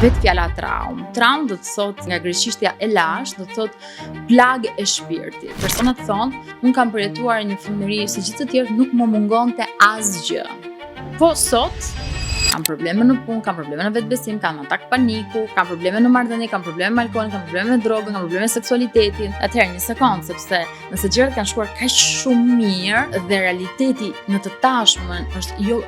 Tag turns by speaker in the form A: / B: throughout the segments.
A: Vetë fjala traum do të thotë nga greqishtja e lashtë, do të thotë plagë e shpirtit. Personat thonë, unë kam përjetuar një fëmijëri si gjithë të tjerë, nuk më mungonte asgjë. Po sot kam probleme në punë, kam probleme në vetbesim, kam atak paniku, kam probleme në marrëdhënie, kam probleme me alkoolin, kam probleme me drogën, kam probleme me seksualitetin. Atëherë një sekondë, sepse nëse gjërat kanë shkuar kaq shumë mirë dhe realiteti në të tashmen është jo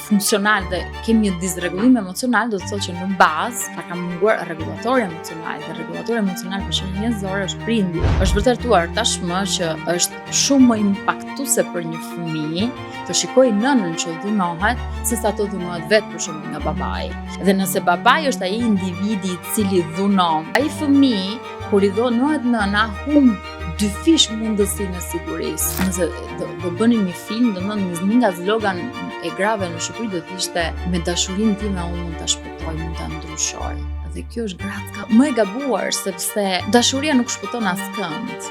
A: funksional dhe kemi një disregullim emocional, do të thotë që në bazë ka munguar rregulatori emocional dhe rregulatori emocional për shembull njerëzor është prindi. Është vërtetuar tashmë që është shumë më impaktuese për një fëmijë të shikojë nënën që dhunohet sesa të dhunohet vetë për shembull nga babai. Dhe nëse babai është ai individi i cili dhunon, ai fëmijë kur i dhunohet nëna humb dyfish mundësinë e sigurisë. Nëse do bënim një film, domethënë një nga zlogan e grave në Shqipëri do të ishte me dashurinë time unë mund ta shpëtoj, mund ta ndryshoj. Dhe kjo është gratka më e gabuar sepse dashuria nuk shpëton askënd.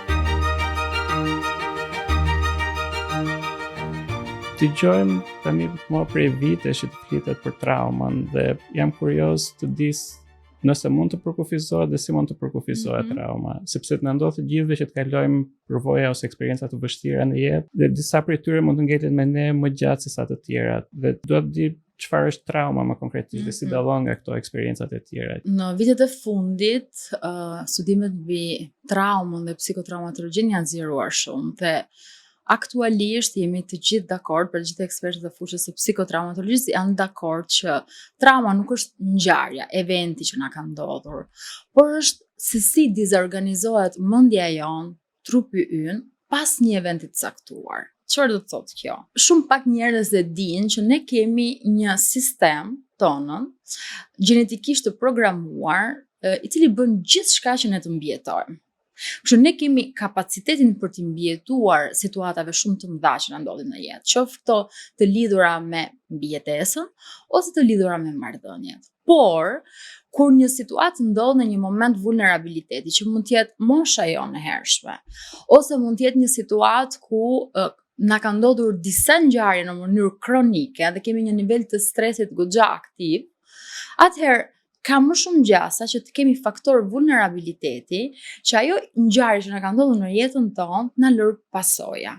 B: Dëgjojmë tani më prej vitesh që të flitet për traumën dhe jam kurioz të di nëse mund të përkufizohet dhe si mund të përkufizohet trauma, sepse na ndodh të gjithëve që të kalojmë përvoja ose eksperienca të vështira në jetë dhe disa prej tyre mund të ngelen me ne më gjatë se sa të tjerat. Dhe dua të di çfarë është trauma më konkretisht dhe si dallon nga këto eksperiencat e tjera.
A: Në vitet e fundit, studimet mbi traumën dhe psikotraumatologjinë janë zgjeruar shumë dhe aktualisht jemi të gjithë dakord, për gjithë ekspertët e fushës së psikotraumatologjisë janë dakord që trauma nuk është ngjarja, eventi që na ka ndodhur, por është se si dizorganizohet mendja jonë, trupi ynë pas një eventi të caktuar. Çfarë do të thotë kjo? Shumë pak njerëz e dinë që ne kemi një sistem tonën gjenetikisht të programuar, i cili bën gjithçka që ne të mbijetojmë. Kështu ne kemi kapacitetin për të mbijetuar situatave shumë të mëdha që na ndodhin në jetë, qoftë këto të lidhura me mbijetesën ose të lidhura me marrëdhëniet. Por kur një situatë ndodh në një moment vulnerabiliteti, që mund të jetë mosha jonë e hershme, ose mund të jetë një situatë ku na ka ndodhur disa ngjarje në mënyrë kronike dhe kemi një nivel të stresit goxha aktiv, atëherë ka më shumë gjasa që të kemi faktor vulnerabiliteti që ajo ngjarje që na ka ndodhur në jetën tonë na lër pasoja.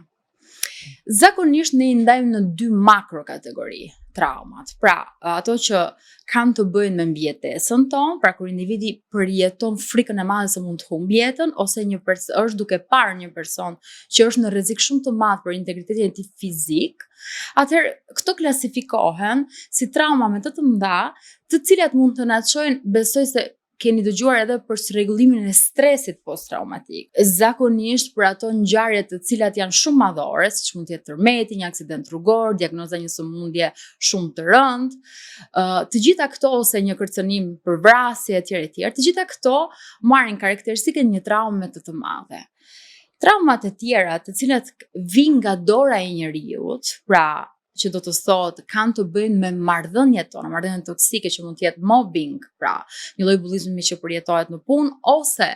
A: Zakonisht ne i ndajmë në dy makro kategori traumat. Pra, ato që kanë të bëjnë me mbijetesën tonë, pra kur individi përjeton frikën e madhe se mund të humbë jetën ose është duke parë një person që është në rrezik shumë të madh për integritetin e tij fizik, atëherë këto klasifikohen si trauma me të mëdha, të cilat mund të na çojnë, besoj se keni dëgjuar edhe për rregullimin e stresit post-traumatik. Zakonisht për ato ngjarje të cilat janë shumë madhore, siç mund të jetë tërmeti, një aksident rrugor, diagnoza një sëmundje shumë të rëndë, të gjitha këto ose një kërcënim për vrasje etj, të gjitha këto marrin karakteristikën një traume të madhe. Traumat e tjera, të cilat vijnë nga dora e njeriut, pra që do të thotë kanë të bëjnë me marrëdhëniet tona, marrëdhënie toksike që mund të jetë mobbing, pra një lloj bullizmi që përjetohet në punë, ose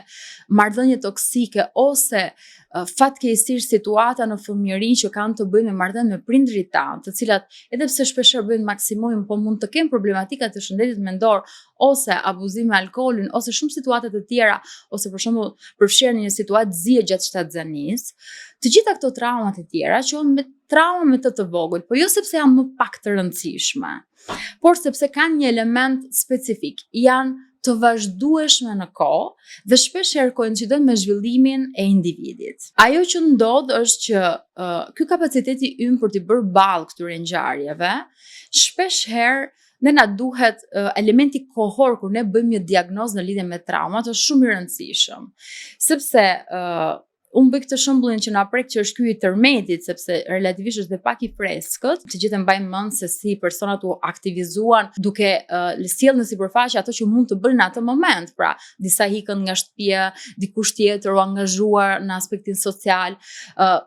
A: marrëdhënie toksike, ose fatkeqësisht situata në fëmijëri që kanë të bëjnë me marrëdhënie me prindërit tanë, të cilat edhe pse shpeshherë bëjnë maksimum, po mund të kenë problematika të shëndetit mendor, ose abuzim me alkoolin, ose shumë situata të tjera, ose për shembull përfshirë në një situatë zie gjatë shtatzanisë. Të gjitha këto traumat e tjera quhen me trauma me të vogël, po jo sepse janë më pak të rëndësishme, por sepse kanë një element specifik, janë të vazhdueshme në kohë dhe shpeshherë koincidojnë me zhvillimin e individit. Ajo që ndodh është që ky kapaciteti ynë për të bërë ballë këtyre ngjarjeve, shpeshherë ne na duhet elementi kohor kur ne bëjmë një diagnozë në lidhje me traumat është shumë i rëndësishëm, sepse unë bëj këtë shembullin që na prek që është ky i tërmetit, sepse relativisht është dhe pak i freskët. Të gjithë mbajmë mend se si personat u aktivizuan duke sjellë në sipërfaqe ato që mund të bënin në atë moment. Pra, disa ikën nga shtëpia, dikush tjetër u angazhuar në aspektin social,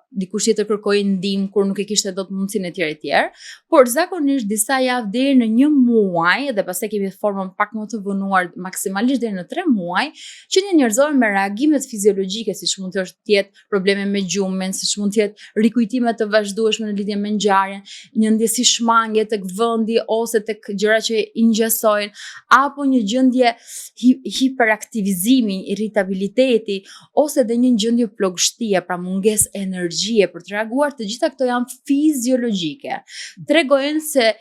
A: dikush tjetër kërkoi ndihmë kur nuk e kishte dot mundësinë etj. Por zakonisht disa javë deri në 1 muaj dhe pastaj kemi formën pak më të vonuar maksimalisht deri në 3 muaj, që një njerëzor me reagimet fiziologjike siç mund të është jetë probleme me gjumin, siç mund të jetë rikujtime të vazhdueshme në lidhje me ngjarjen, një ndjesi shmangje tek vendi ose tek gjëra që i ngjesojnë, apo një gjendje hiperaktivizimi, irritabiliteti, ose edhe një gjendje plogështie, pra mungesë energjie për të reaguar, të gjitha këto janë fiziologjike. Tregojnë se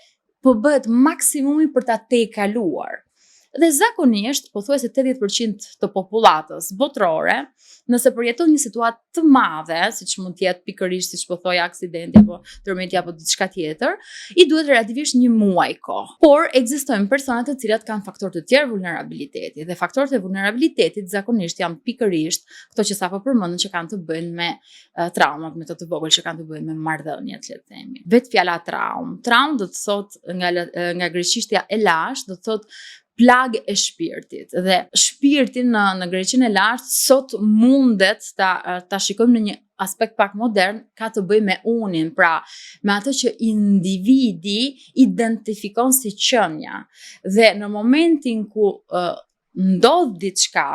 A: po bëhet maksimumi për ta tejkaluar. Dhe zakonisht, pothuajse 80% të popullatës botërore, nëse përjeton një situatë të madhe, siç mund të jetë pikërisht siç po thoja aksidenti apo tërmeti apo diçka tjetër, i duhet relativisht një muaj kohë. Por ekzistojnë persona të cilat kanë faktorë të tjerë vulnerabiliteti, dhe faktorët e vulnerabilitetit zakonisht janë pikërisht këto që sapo përmendëm që kanë të bëjnë me traumat, me të vogël që kanë të bëjnë me marrëdhëniet, le të themi. Vetë fjala traumë do të thotë nga greqishtja e lashtë, do të thotë plagë e shpirtit, dhe shpirtin në greqinë e lashtë sot mundet ta shikojmë në një aspekt pak modern, ka të bëjë me unin, pra me atë që individi identifikon si qenia. Dhe në momentin ku ndodh diçka,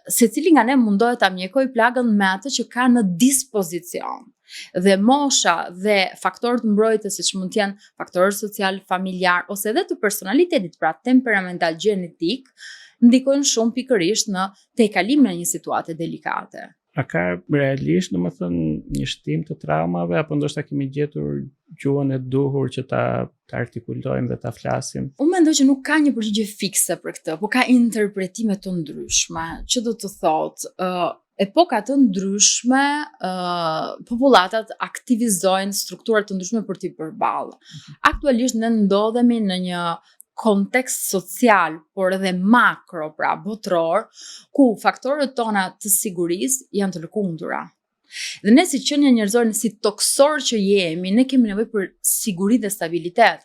A: secili nga ne mundohet ta mjekoj plagën me atë që ka në dispozicion. Dhe mosha dhe faktorët mbrojtës, siç mund të jenë faktorët social, familjar ose edhe të personalitetit, pra temperamental, gjenetik, ndikojnë shumë pikërisht në tejkalimin e një situate delikate.
B: A ka realisht, domethënë, një shtim të traumave, apo ndoshta kemi gjetur gjuhën e duhur që ta artikulojmë dhe ta flasim?
A: Unë mendoj që nuk ka një përgjigje fikse për këtë, por ka interpretime të ndryshme, që do të thotë epoka të ndryshme, populatat aktivizojnë strukturat të ndryshme për t'i përballë. Aktualisht ne ndodhemi në një kontekst social, por edhe makro, pra botëror, ku faktorët tona të sigurisë janë të lëkundura. Dhe ne si qenie njerëzore, si toksor që jemi, ne kemi nevojë për siguri dhe stabilitet.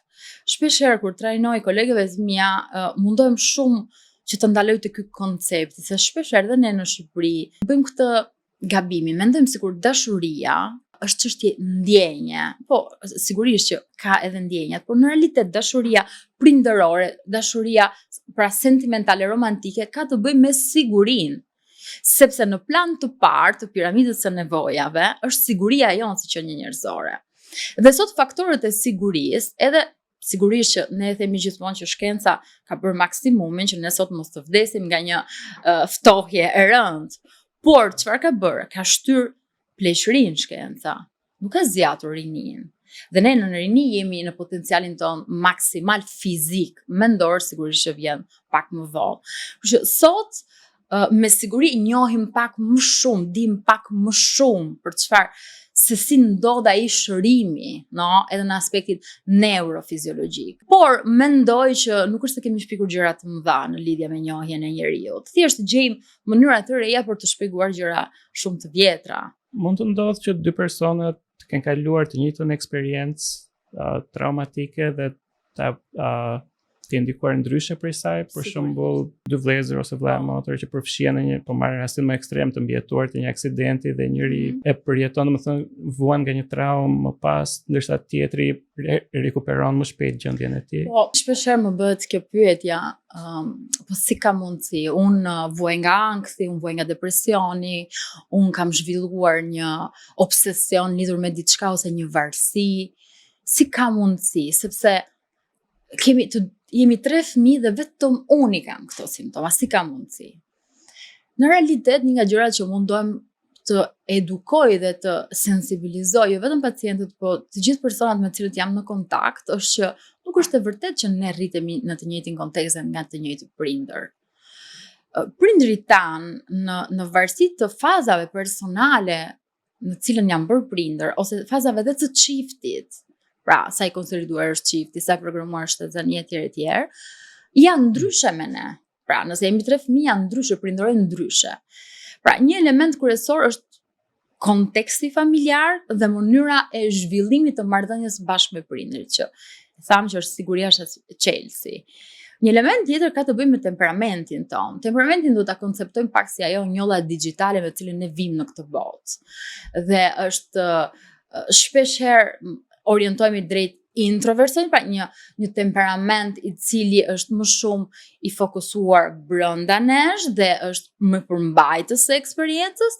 A: Shpeshherë kur trajnoj kolegëve të mia, mundohem shumë që të ndaloj të ky koncepti, se shpeshherë edhe ne në Shqipëri bëjmë këtë gabimin, mendojmë sikur dashuria është çështje ndjenje. Po, sigurisht që ka edhe ndjenjat, por në realitet dashuria prindërore, dashuria pra sentimentale, romantike, ka të bëjë me sigurinë. Sepse në plan të parë të piramidës së nevojave është siguria jonë si qenie njerëzore. Dhe sot faktorët e sigurisë, edhe sigurisht që ne themi gjithmonë që shkenca ka bërë maksimumin që ne sot mos të vdesim nga një ftohje e rëndë. Por çfarë ka bërë? Ka shtyr pleqërinë shkenca. Nuk ka zgjatur rinin. Dhe ne në rini jemi në potencialin ton maksimal fizik, mendor sigurisht që vjen pak më vonë. Kështu që sot me siguri njohim pak më shumë, dim pak më shumë për çfarë se si ndodh ai shërimi, no, edhe në aspektin neurofiziologjik. Por mendoj që nuk është se kemi shpikur gjëra të mëdha në lidhje me njohjen e njeriut. Thjesht gjejmë mënyra të reja për të shpjeguar gjëra shumë të vjetra.
B: Mund të ndodhë që dy persona të kenë kaluar të njëjtën eksperiencë traumatike dhe të ndikuar ndryshe prej saj, për shembull dy vëllezër ose vëlla e motër që përfshihen në një, po marrin rastin më ekstrem të mbijetuar të një aksidenti dhe njëri e përjeton, domethënë vuan nga një traumë më pas, ndërsa tjetri rikuperon më shpejt gjendjen e tij.
A: Po, shpeshherë më bëhet kjo pyetja, po si ka mundësi? Unë vuaj nga ankthi, unë vuaj nga depresioni, unë kam zhvilluar një obsesion lidhur me diçka ose një varësi. Si ka mundësi? Sepse jemi 3 fëmijë dhe vetëm unë i kam këto simptoma, si ka mundësi? Në realitet, një nga gjërat që mundohem të edukoj dhe të sensibilizoj, jo vetëm pacientët, po të gjithë personat me të cilët jam në kontakt, është që nuk është e vërtet që ne rritemi në të njëjtin kontekst dhe nga të njëjti prindër. Prindërit tanë në varësi të fazave personale në cilën janë bërë prindër, ose fazave dhe të çiftit, pra sa i konsoliduar është çifti, sa programuar është shtatzania etj, janë ndryshe me ne. Pra, nëse jemi 3 fëmijë, janë ndryshe, prindërojnë ndryshe. Pra, një element kryesor është konteksti familjar dhe mënyra e zhvillimit të marrëdhënies bashkë me prindërit, që thamë që është siguria është çelësi. Një element tjetër ka të bëjë me temperamentin ton. Temperamentin do ta konceptojmë pak si ajo njolla digjitale me cilën ne vim në këtë botë. Dhe është shpeshherë orientohemi drejt introversionit, pra një temperament i cili është më shumë i fokusuar brenda nesh dhe është më përmbajtës së eksperiencës,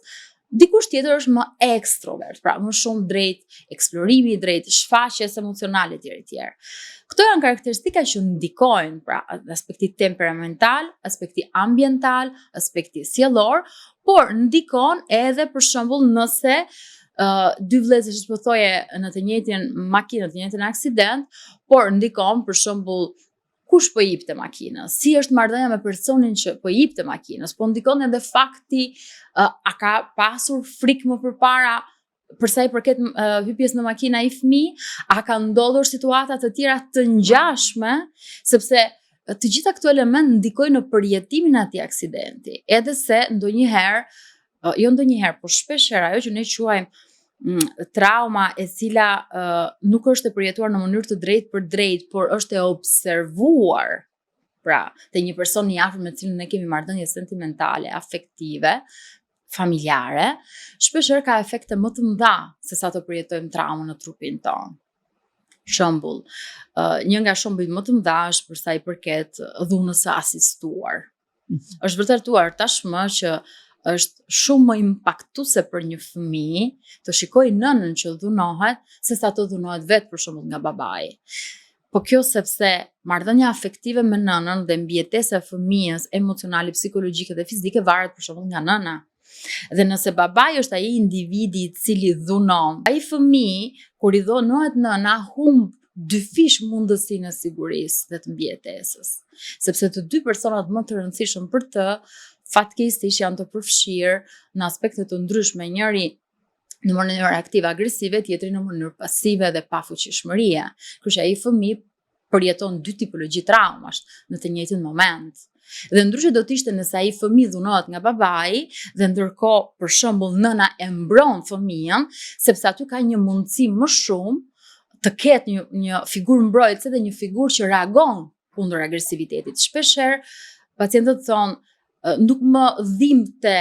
A: Dikush tjetër është më ekstrovert, pra më shumë drejt eksplorimi, drejt shfaqjes emocionale etj. Këto janë karakteristika që ndikojnë, pra aspekti temperamental, aspekti ambiental, aspekti sjellor, por ndikon edhe për shembull nëse dy vëllezër që po thoje në të njëjtin makinë, në të njëjtin aksident, por ndikon për shembull kush po jepte makinës, si është marrëdhënia me personin që po jepte makinës, po ndikon edhe fakti a ka pasur frikë më përpara për sa i përket hypjes në makina i fëmijë, a ka ndodhur situata të tjera të ngjashme, sepse të gjitha këto elementë ndikojnë në përjetimin e atij aksidenti, edhe se ndonjëherë, jo ndonjëherë, por shpeshherë ajo që ne quajmë trauma e cila nuk është e përjetuar në mënyrë të drejtë për drejtë, por është e observuar, pra, te një person i afër me cilin ne kemi marrëdhënie sentimentale, afektive, familjare, shpeshherë ka efekte më të mëdha se sa të përjetojmë traumën në trupin tonë. Shembull, një nga shembujt më të mëdha është për sa i përket dhunës së asistuar. Është vërtetuar tashmë që është shumë më impaktuese për një fëmijë të shikojë nënën që dhunohet se sa të dhunohet vetë për shembull nga babai. Po kjo sepse marrëdhënia afektive me nënën dhe mbijetesa e fëmijës emocionale, psikologjike dhe fizike varet për shembull nga nëna. Dhe nëse babai është ai individi i cili dhunon, ai fëmijë kur i dhunohet nëna humb dyfish mundësinë e sigurisë dhe të mbijetesës, sepse të dy personat më të rëndësishëm për të fatkeqësisht janë të përfshirë në aspekte të ndryshme, njëri në mënyrë aktive agresive, tjetri në mënyrë pasive dhe pa fuqishmërie. Kështu që ai fëmijë përjeton dy tipologji traumash në të njëjtin moment. Dhe ndryshe do të ishte nëse ai fëmijë dhunohet nga babai dhe ndërkohë për shembull nëna e mbron fëmijën, sepse aty ka një mundësi më shumë të ketë një figurë mbrojtëse dhe një figurë që reagon kundër agresivitetit. Shpeshherë pacientët thonë nuk më dhimbte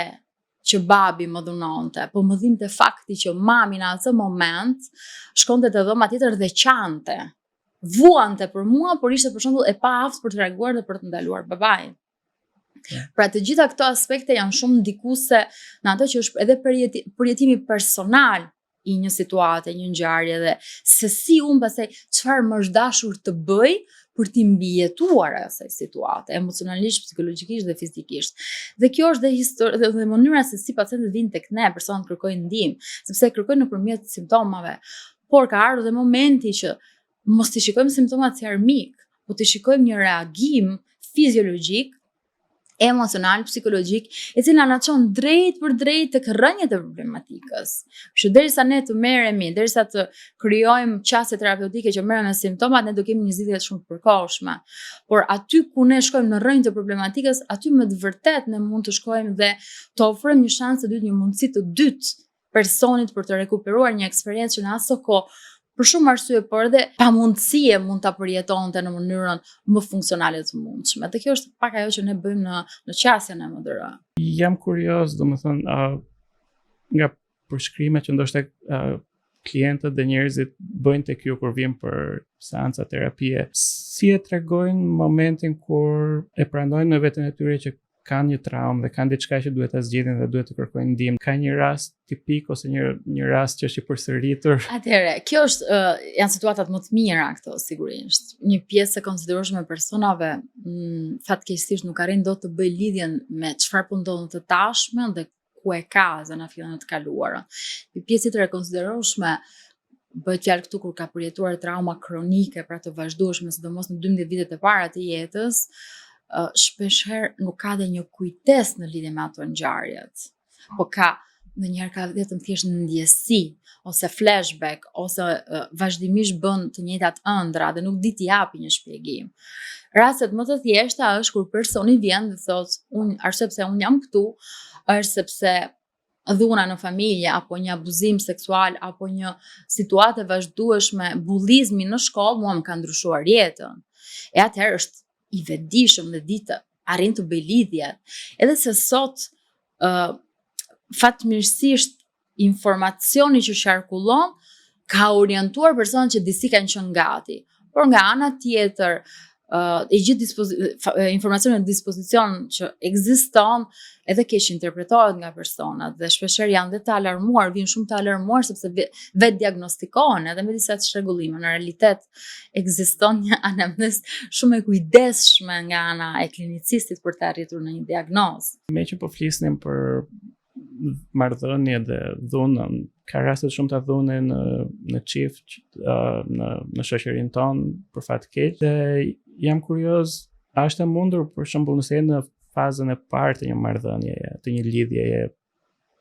A: që babi më dhunonte, po më dhimbte fakti që mami në atë moment shkonte te dhoma tjetër dhe qante. Vuante për mua, por ishte për shembull e paaftësisht për të reaguar dhe për të ndaluar babain. Pra të gjitha këto aspekte janë shumë ndikuese në ato që është edhe përjetimi personal i një situate, një ngjarje dhe se si unë pastaj çfarë më është dashur të bëj për t'i mbijetuar asaj situate, emocionalisht, psikologjikisht dhe fizikisht. Dhe kjo është dhe mënyra se si pacientët vinë tek ne, personat kërkojnë ndihmë, sepse kërkojnë nëpërmjet simptomave. Por ka ardhur dhe momenti që mos t'i shikojmë simptomat si armik, po t'i shikojmë një reagim fiziologjik, emocional, psikologjik, e cila na çon drejt për drejt tek rrënjët e problematikës. Kështu derisa ne të merremi, derisa të krijojmë qasje terapeutike që merren me simptomat, ne do kemi një zgjidhje shumë të përkohshme. Por aty ku ne shkojmë në rrënjë të problematikës, aty me të vërtet ne mund të shkojmë dhe të ofrojmë një shans të dytë, një mundësi të dytë personit për të rekuperuar një eksperiencë që në ato kohë për shumë arsye, por edhe pamundësie mund ta përjetonte në mënyrën më funksionale të mundshme. Dhe kjo është pak ajo që ne bëjmë në qasjen e MDR.
B: Jam kurioz, domethënë, nga përshkrimet që ndoshta klientët dhe njerëzit bëjnë tek ju kur vijnë për seanca terapie, si e tregojnë momentin kur e pranojnë në veten e tyre që kanë një traumë dhe kanë diçka që duhet ta zgjidhin dhe duhet të kërkojnë ndihmë. Ka një rast tipik ose një rast që është i përsëritur?
A: Atëherë, kjo është janë situatat më të mira këto sigurisht. Një pjesë e konsiderueshme e personave fatkeqësisht nuk arrin dot të bëjë lidhjen me çfarë po ndodh në të tashmen dhe ku e ka zanafillën e të kaluarën. Një pjesë tjetër e konsiderueshme bëhet fjalë këtu kur ka përjetuar trauma kronike, pra të vazhdueshme, sidomos në 12 vitet e para të jetës, shpeshherë nuk ka dhe një kujtes në lidhje me ato ngjarjet. Po ndonjëherë ka vetëm thjesht ndjesi ose flashback ose vazhdimisht bën të njëjtat ëndra dhe nuk di t'i japi një shpjegim. Rastet më të thjeshta është kur personi vjen dhe thotë, arsye pse unë jam këtu është sepse dhuna në familje apo një abuzim seksual apo një situatë vazhdueshme bullizmi në shkollë mua më ka ndryshuar jetën. E atëherë është i vetëdijshëm dhe ditë arrin të bëj lidhje. Edhe se sot fatmirësisht informacioni që qarkullon ka orientuar personat që disi kanë qenë gati. Por nga ana tjetër, e gjithë informacioni në dispozicion që ekziston edhe keq interpretohet nga personat dhe shpeshherë janë dhe të alarmuar, vijnë shumë të alarmuar sepse vetë diagnostikohen edhe me disa çrregullime. Në realitet ekziston një anamnezë shumë e kujdesshme nga ana e klinicistit për të arritur në një diagnozë.
B: Me që po flisnim për marrëdhënie dhe dhunën, ka raste shumë të dhune në çift, në shoqërinë tonë për fat keq. Dhe jam kurioz, a është e mundur për shembull nëse je në fazën e parë të një marrëdhënieje, të një lidhjeje,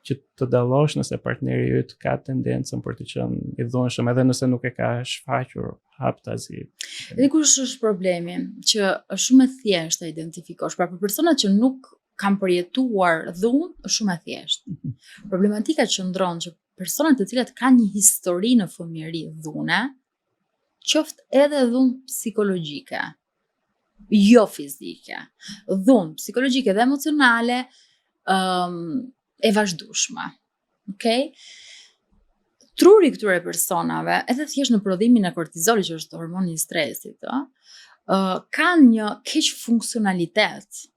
B: që të dallosh nëse partneri yt ka tendencën për të qenë i dhunshëm edhe nëse nuk e ka shfaqur haptazi.
A: Dhe kush është problemi? Që është shumë e thjeshtë të identifikosh. Pra për personat që nuk kanë përjetuar dhunë, është shumë e thjeshtë. Problematika qëndron që personat të cilat kanë një histori në fëmijëri dhune, qoftë edhe dhunë psikologjike, jo fizike, dhunë psikologjike dhe emocionale, e vazhdueshme. Okay? Truri këtyre personave, edhe thjesht në prodhimin e kortizolit, që është hormoni i stresit, kanë një keq funksionalitet.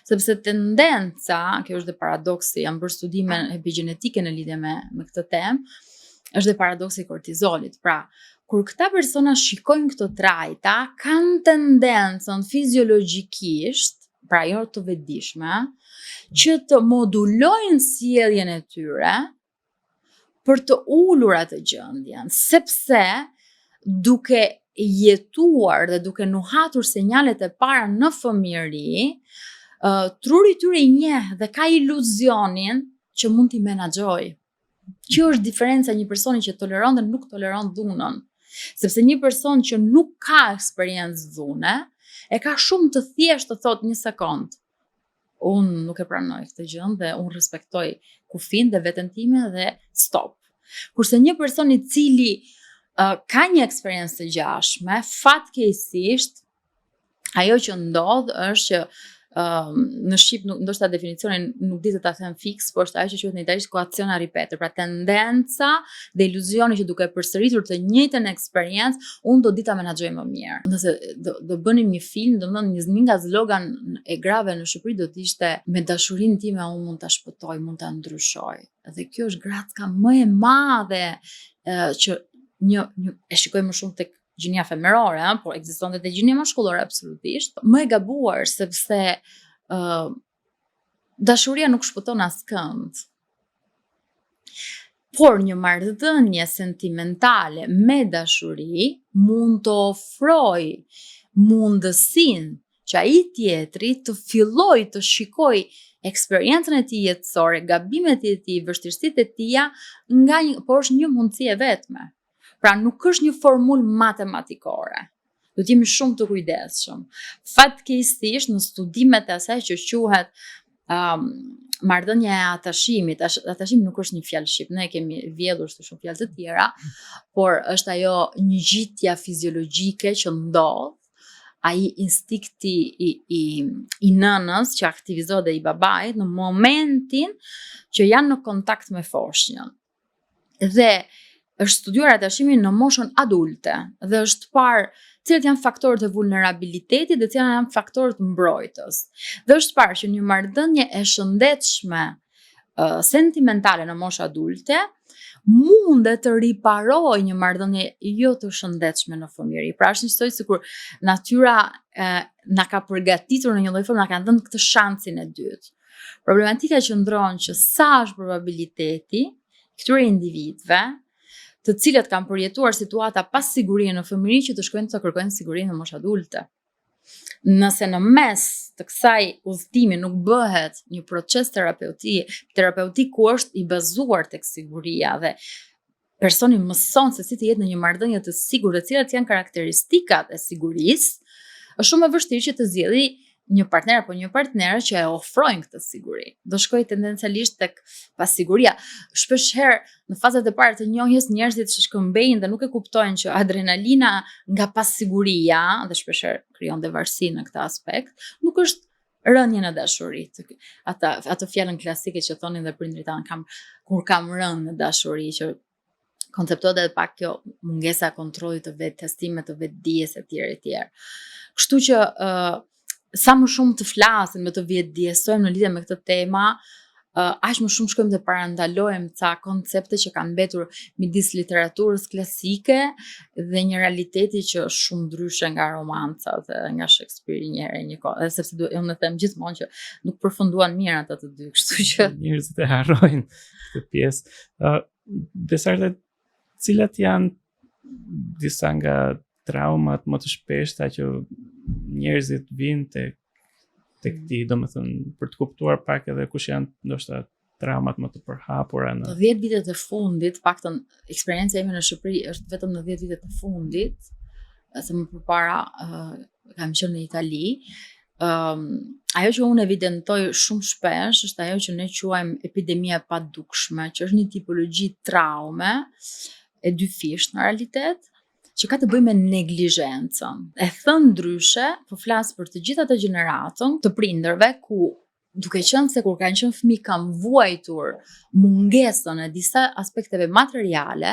A: Sepse tendenca, kjo është dhe paradoksi, janë bërë studime epigenetike në lidhje me këtë temë, është dhe paradoksi i kortizolit. Pra, kur këta persona shikojnë këto trajta, kanë tendencën fiziologjikisht, pra jo të vetëdijshme, që të modulojnë sjelljen e tyre për të ulur atë gjendjen, sepse duke jetuar dhe duke nuhatur sinjalet e para në fëmijëri, truri i tyre i njeh dhe ka iluzionin që mund t'i menaxhojë. Kjo është diferenca një personi që toleron dhe nuk toleron dhunën. Sepse një person që nuk ka eksperiencë dhune, e ka shumë të thjeshtë të thotë një sekond. Unë nuk e pranoj këtë gjë dhe unë respektoj kufin dhe veten time dhe stop. Kurse një person i cili ka një eksperiencë të gjashme, fatkeqësisht ajo që ndodh është që në shqip ndoshta definicionin nuk di të ta them fiks, por është ajo që quhet në italisht coazione a ripetere, pra tendenca dhe iluzioni që duke përsëritur të njëjtën eksperiencë, unë do di ta menaxhoj më mirë. Nëse do bënim një film, domethënë një nga slogan e grave në Shqipëri do të ishte me dashurinë time unë mund ta shpëtoj, mund ta ndryshoj. Dhe kjo është gratka më e madhe që e shikoj më shumë tek gjinia femerore, por ekziston edhe gjinia mashkullore absolutisht. Më e gabuar sepse dashuria nuk shpëton askënd. Por një marrëdhënie sentimentale me dashuri mund të ofrojë mundësinë që ai tjetri të filloj të shikoj eksperiencën e tij jetësore, gabimet e tij, vështirësitë e tija por është një mundësi e vetme. Pra nuk është një formulë matematikore. Do të jemi shumë të kujdesshëm. Fatkeqësisht në studimet e asaj që quhet marrëdhënia e atashimit, atashimi nuk është një fjalë shqip, ne kemi vjedhur shumë fjalë të tjera, por është ajo ngjitja fiziologjike që ndodh, ai instinkti i nënës që aktivizohet dhe i babait në momentin që janë në kontakt me foshnjën. Dhe është studiuar atashimi në moshën adulte dhe është parë cilët janë faktorët e vulnerabilitetit dhe cilët janë faktorët mbrojtës. Dhe është parë që një marrëdhënie e shëndetshme sentimentale në moshë adulte mundet të riparojë një marrëdhënie jo të shëndetshme në fëmijëri. Pra është njësoj sikur natyra na ka përgatitur në një lloj forme, na ka dhënë këtë shansin e dytë. Problematika qëndron që sa është probabiliteti këtyre individëve të cilët kanë përjetuar situata pas sigurie në fëmijëri që të shkojnë të kërkojnë sigurinë në moshë adulte. Nëse në mes të kësaj udhëtimi nuk bëhet një proces terapeutik ku është i bazuar tek siguria dhe personi mëson se si të jetë në një marrëdhënie të sigurt, dhe cilat janë karakteristikat e sigurisë, është shumë e vështirë që të zgjidhë një partner apo një partnere që e ofrojnë këtë siguri. Do shkoj tendencialisht tek pasiguria. Shpeshherë në fazat e para të njohjes njerëzit shkëmbejnë dhe nuk e kuptojnë që adrenalina nga pasiguria, dhe shpeshherë krijon dhe varësi në këtë aspekt, nuk është rënje në dashuri. Atë fjalën klasike që thonin dhe prindrit tanë kur kam rënë në dashuri, që konceptohet edhe pak kjo mungesa e kontrollit të vetë testimet të vetë dijes etj. Kështu që sa më shumë të flasim me të vetë diesojmë në lidhje me këtë tema, aq më shumë shkojmë të parandalojmë ca koncepte që kanë mbetur midis literaturës klasike dhe një realiteti që është shumë ndryshe nga romancat dhe nga Shakespeare një herë një kohë, sepse unë them gjithmonë që nuk përfunduan mirë ata të dy, kështu që
B: njerëzit e harrojnë këtë pjesë. Besarte, cilat janë disa nga traumat më të shpeshta që njerëzit vinë tek ti, domethënë për të kuptuar pak edhe kush janë ndoshta traumat më të përhapura në
A: 10 vitet e fundit, paktën eksperjenca ime në Shqipëri është vetëm në 10 vitet e fundit, se më përpara kam qenë në Itali. Ajo që unë evidentoj shumë shpesh është ajo që ne quajmë epidemia e padukshme, që është një tipologji traume e dyfisht në realitet, që ka të bëjë me neglizhencën. E thënë ndryshe, po flas për të gjithë ato gjeneratën të prindërve ku duke qenë se kur kanë qenë fëmijë kanë vuajtur mungesën e disa aspekteve materiale,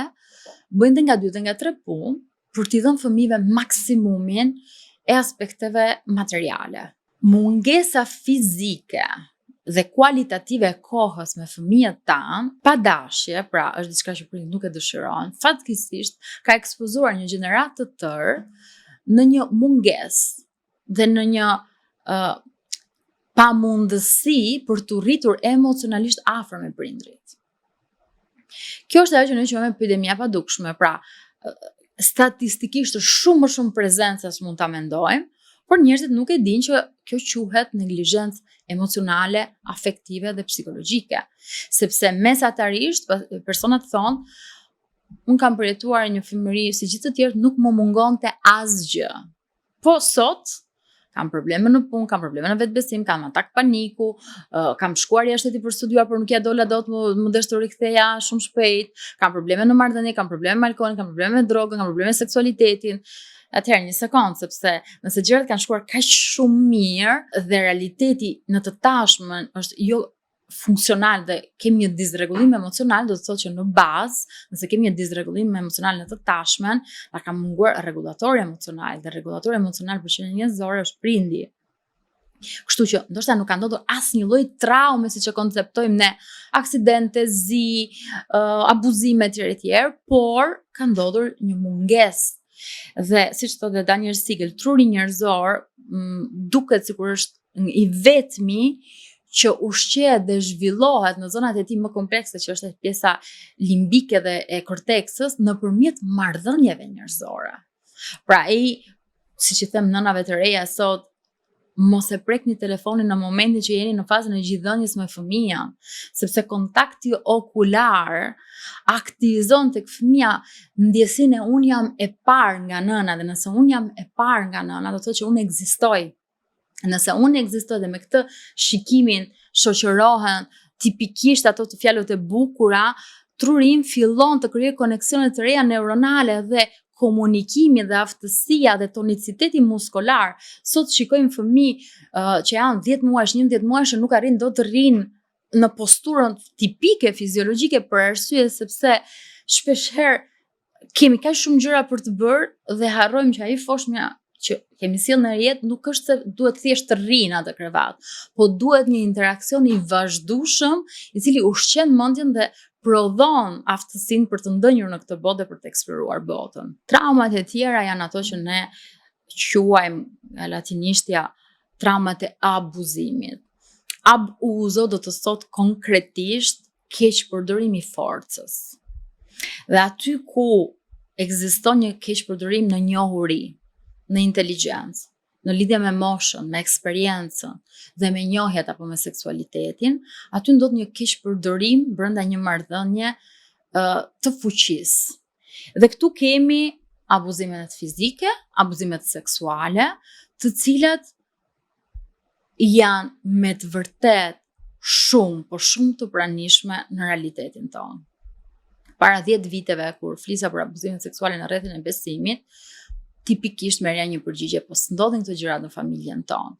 A: bëjnë nga 2 dhe nga 3 punë për t'i dhënë fëmijëve maksimumin e aspekteve materiale. Mungesa fizike dhe kualitative e kohës me fëmijët tanë, pa dashje, pra është diçka që prindërit nuk e dëshirojnë, fatkeqësisht ka ekspozuar një gjenerat të tërë në një mungesë dhe në një pamundësi për të rritur emocionalisht afër me prindrit. Kjo është ajo që ne quajmë epidemia e padukshme, pra statistikisht është shumë më shumë prezente se mund ta mendojmë, por njerëzit nuk e dinë që kjo quhet neglizhencë emocionale, afektive dhe psikologjike. Sepse mesatarisht personat thonë, unë kam përjetuar një fëmijëri si gjithë të tjerë, nuk më mungonte asgjë. Po sot kam probleme në punë, kam probleme në vetbesim, kam atak paniku, kam shkuar jashtë shtetit për studiuar, por nuk ja dola dot, më desh të riktheja shumë shpejt, kam probleme në marrëdhënie, kam probleme me alkoolin, kam probleme me drogën, kam probleme me seksualitetin. Atëherë një sekondë, sepse nëse gjërat kanë shkuar kaq shumë mirë dhe realiteti në të tashmen është jo funksional dhe kemi një dizrregullim emocional, do të thotë që në bazë, nëse kemi një dizrregullim emocional në të tashmen, na ka munguar rregulatori emocional, dhe rregulatori emocional për qenien njerëzore është prindi. Kështu që ndoshta nuk ka ndodhur asnjë lloj traume siç e konceptojmë ne, aksidente, zi, abuzime etj., por ka ndodhur një mungesë. Dhe siç thotë Daniel Siegel, truri njerëzor duket sikur është i vetmi që ushqehet dhe zhvillohet në zonat e tij më komplekse, që është pjesa limbike dhe e korteksës, nëpërmjet marrëdhënieve njerëzore. Pra siç i them nënave të reja sot, mos e prekni telefonin në momentin që jeni në fazën e gjithdhënies me fëmijën, sepse kontakti okular aktivizon tek fëmia ndjesinë e unë jam e parë nga nëna, dhe nëse unë jam e parë nga nëna, do të thotë që unë ekzistoj. Nëse unë ekzistoj dhe me këtë shikimin shoqërohen tipikisht ato të fjalët e bukura, trurim fillon të krijojë koneksione të reja neuronale dhe komunikimi dhe aftësia dhe toniciteti muskular. Sot shikojmë fëmijë që janë 10 muajsh, 11 muajsh, nuk arrin dot të rrinë në posturën tipike fiziologjike për arsye sepse shpeshherë kemi kaq shumë gjëra për të bërë dhe harrojmë që ai foshnja që kemi sjellë në jetë nuk është se duhet thjesht të rrinë atë krevat, po duhet një interakcion i vazhdueshëm i cili ushqen mendjen dhe prodhon aftësinë për të ndënjur në këtë botë dhe për të eksploruar botën. Traumat e tjera janë ato që ne quajmë nga latinishtja traumat e abuzimit. Abuzo do të thotë konkretisht keq përdorim i forcës. Dhe aty ku ekziston një keq përdorim në njohuri, në inteligjencë, në lidhje me moshën, me eksperiencën dhe me njohjet apo me seksualitetin, aty ndodh një keq përdorim brenda një marrëdhënie të fuqisë. Dhe këtu kemi abuzimet fizike, abuzimet seksuale, të cilat janë me të vërtet shumë, por shumë të pranishme në realitetin tonë. Para 10 viteve kur flisa për abuzimet seksuale në rrethin e besimit, tipikisht merrja një përgjigje, po s'ndodhin këto gjëra në familjen tonë.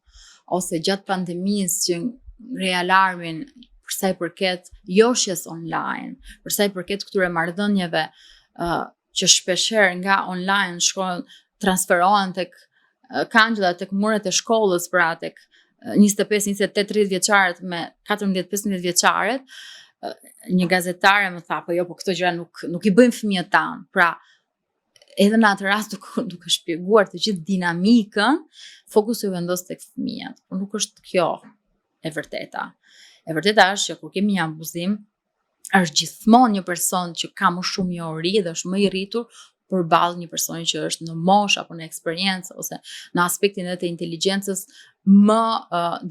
A: Ose gjatë pandemisë që ngre alarmin për sa i përket joshjes online, për sa i përket këtyre marrëdhënieve që shpeshherë nga online transferohen tek kangjëllat, tek muret e shkollës, pra tek 25, 28, 30 vjeçarët me 14-15 vjeçarët, një gazetare më tha, po këto gjëra nuk i bëjmë fëmijët tanë. Pra, edhe në atë rast duke shpjeguar të gjithë dinamikën, fokusi u vendos tek fëmijët. Por nuk është kjo e vërteta. E vërteta është që kur kemi një abuzim, është gjithmonë një person që ka më shumë njohuri dhe është më i rritur përballë një personi që është në moshë apo në eksperiencë ose në aspektin e të inteligjencës më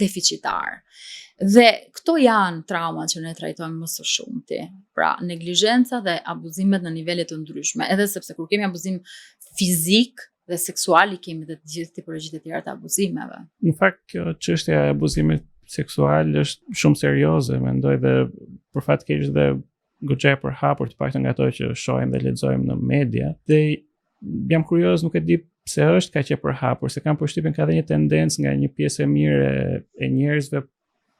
A: deficitar. Dhe këto janë traumat që ne trajtojmë më së shumti. Pra, neglizhenca dhe abuzimet në nivele të ndryshme, edhe sepse kur kemi abuzim fizik dhe seksual, kemi dhe të gjithë tipologjitë e tjera të abuzimeve.
B: Në fakt, kjo çështja e abuzimit seksual është shumë serioze, mendoj, dhe për fat keq dhe goxha e përhapur, të paktën nga ato që shohim dhe lexojmë në media. Dhe jam kurioz, nuk e di pse është kaq e përhapur, se kam përshtypjen ka dhe një tendencë nga një pjesë e mirë e njerëzve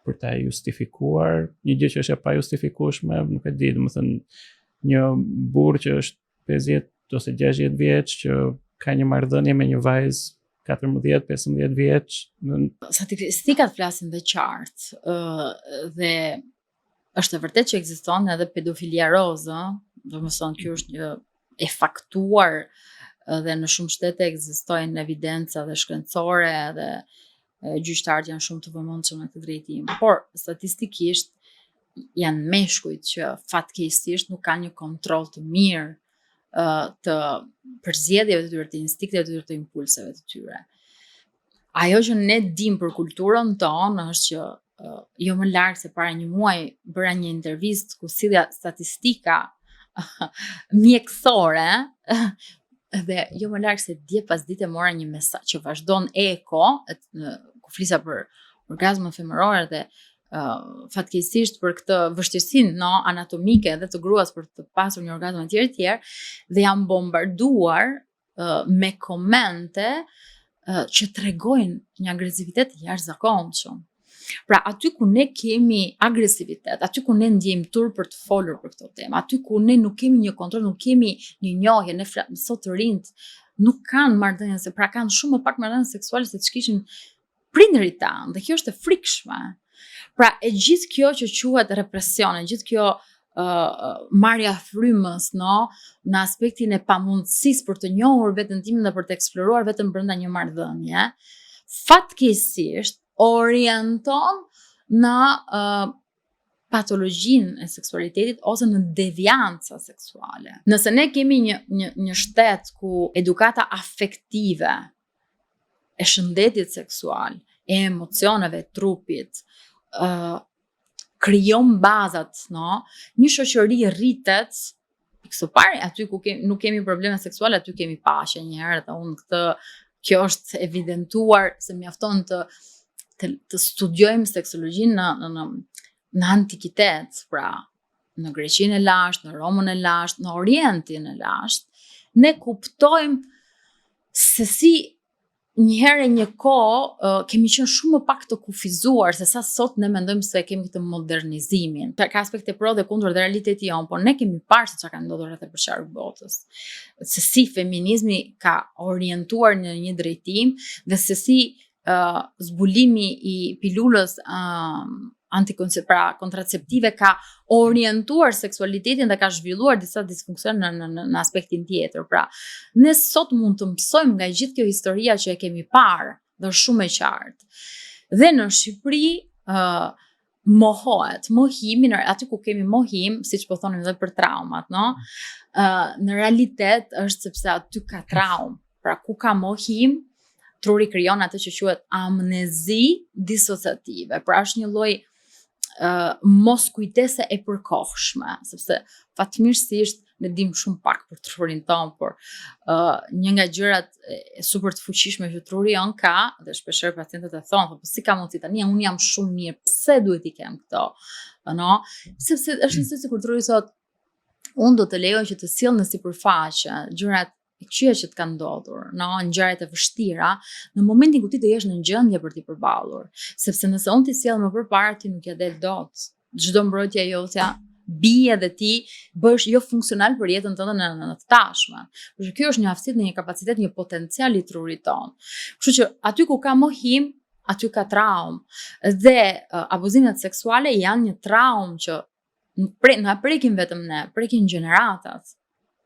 B: për ta justifikuar një gjë që është e pa justifikueshme, nuk e di, domethënë një burr që është 50 ose 60 vjeç që ka një marrëdhënie me një vajzë 14-15 vjeç.
A: Statistikat flasin dhe qartë, dhe është e vërtet që ekziston edhe pedofilia rozë, domethënë kjo është një e faktuar dhe në shumë shtete ekzistojnë evidenca dhe shkencore dhe gjyqtarët janë shumë të vëmendshëm në këtë drejtim. Por statistikisht janë meshkujt që fatkeqësisht nuk kanë një kontroll të mirë të përzgjedhjeve të tyre, të instinkteve të tyre, të impulseve të tyre. Ajo që ne dim për kulturën tonë është që jo më larg se para një muaji bëra një intervistë ku sillja statistika mjekësore dhe jo më larg se dje pas dite mora një mesazh që vazhdon eko, ku flisa për orgazmën femërore dhe fatkeqësisht për këtë vështirësinë anatomike dhe të gruas për të pasur një orgazm të tjerë, dhe janë bombarduar me komente që tregojnë një agresivitet jashtëzakonshëm. Pra, aty ku ne kemi agresivitet, aty ku ne ndjejmë turp për të folur për këto temë, aty ku ne nuk kemi një kontroll, nuk kemi një njohje, ne sot të rinjt nuk kanë marrëdhënie, pra kanë shumë më pak marrëdhënie seksuale se ç'kishin prindërit tanë, dhe kjo është e frikshme. Pra, e gjithë kjo që quhet represion, e gjithë kjo marrja frymës në aspektin e pamundësisë për të njohur veten time dhe për të eksploruar veten brenda një marrëdhënie, fatkeqësisht orienton në patologjinë e seksualitetit ose në devianca seksuale. Nëse ne kemi një shtet ku edukata afektive e shëndetit seksual, e emocioneve, trupit, krijon bazat, një shoqëri rritet, pikë pari, aty ku nuk kemi probleme seksuale, aty kemi paqe një herë, dhe kjo është evidentuar se mjafton të studiojmë seksologjinë në antikitet, pra në Greqinë e lashtë, në Romën e lashtë, në Orientin e lashtë, ne kuptojmë se si njëherë një kohë kemi qenë shumë më pak të kufizuar se sa sot ne mendojmë se kemi këtë modernizimin. Ka aspekte pro dhe kundër dhe realiteti jonë, por ne kemi parë se çka ka ndodhur rreth e përqark botës. Se si feminizmi ka orientuar në një drejtim dhe se si zbulimi i pilulës kontraceptive ka orientuar seksualitetin dhe ka zhvilluar disa disfunksione në aspektin tjetër. Pra, ne sot mund të mësojmë nga gjithë kjo historia që e kemi parë dhe shumë e qartë. Dhe në Shqipëri mohohet, mohimi, aty ku kemi mohim, siç po thonim edhe për traumat, në realitet është sepse aty ka traumë. Pra, ku ka mohim, truri krijon atë që quhet amnezi disociative. Pra, është një lloj mos kujtese e përkohshme, sepse fatmirësisht ne dim shumë pak për trurin tonë, por një nga gjërat e super të fuqishme që truri jon ka, dhe shpeshherë pacientët e thonë, po si ka mundsi tani, unë jam shumë mirë, pse duhet i kem këto? Sepse është njësoj sikur truri thotë, unë do të lejoj që të sjell në sipërfaqe gjërat e këqija që të kanë ndodhur, ngjarjet e vështira, në momentin ku ti do jesh në gjendje për t'i përballur, sepse nëse unë t'i sjell më përpara, ti nuk ja del dot. Çdo mbrojtje jotja bie dhe ti bësh jo funksional për jetën tënde në të tashmen. Por kjo është një aftësi, një kapacitet, një potencial i trurit ton. Kështu që aty ku ka mohim, aty ka traumë. Dhe abuzimet seksuale janë një traumë që na prekin vetëm ne, prekin gjeneratat.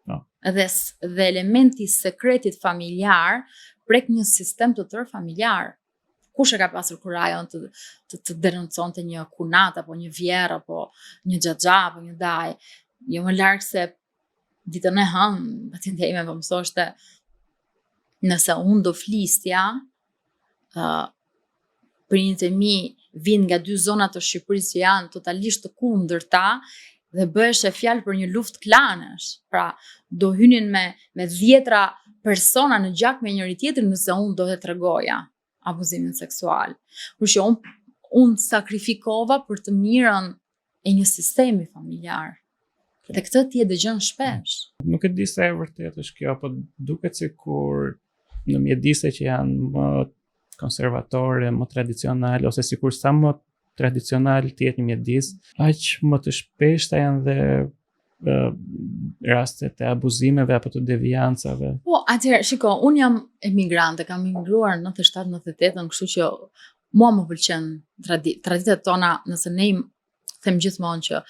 B: No.
A: Dhe elementi sekretit familjar prek një sistem të tërë familjar. Kush e ka pasur kurajon të denonconte një kunat, apo një vjerë, apo një xhaxha, apo një daj. Jo më larg se ditën e hënë, paciente ime po më thoshte, nëse unë do flisja, prindërit e mi vinë nga 2 zona të Shqipërisë që janë totalisht të kundërta dhe bëheshe fjalë për një luftë klanesh. Pra, do hynin me 10 persona në gjak me njëri tjetrin nëse unë do të tregoja abuzimin seksual. Por që unë sakrifikova për të mirën e një sistemi familjar. Dhe këtë ti e dëgjon shpesh.
B: Nuk e di sa e vërtet është kjo, po duket sikur në mjedise që janë më konservatore, më tradicionale, ose sikur sa më tradicional të jetë një mjedis, aq më të shpeshta janë dhe rastet e abuzimeve apo të deviancave.
A: Po, atëherë, shiko, unë jam emigrante, kam emigruar në 97-98, kështu që mua më pëlqen traditat tona, nëse ne them gjithmonë që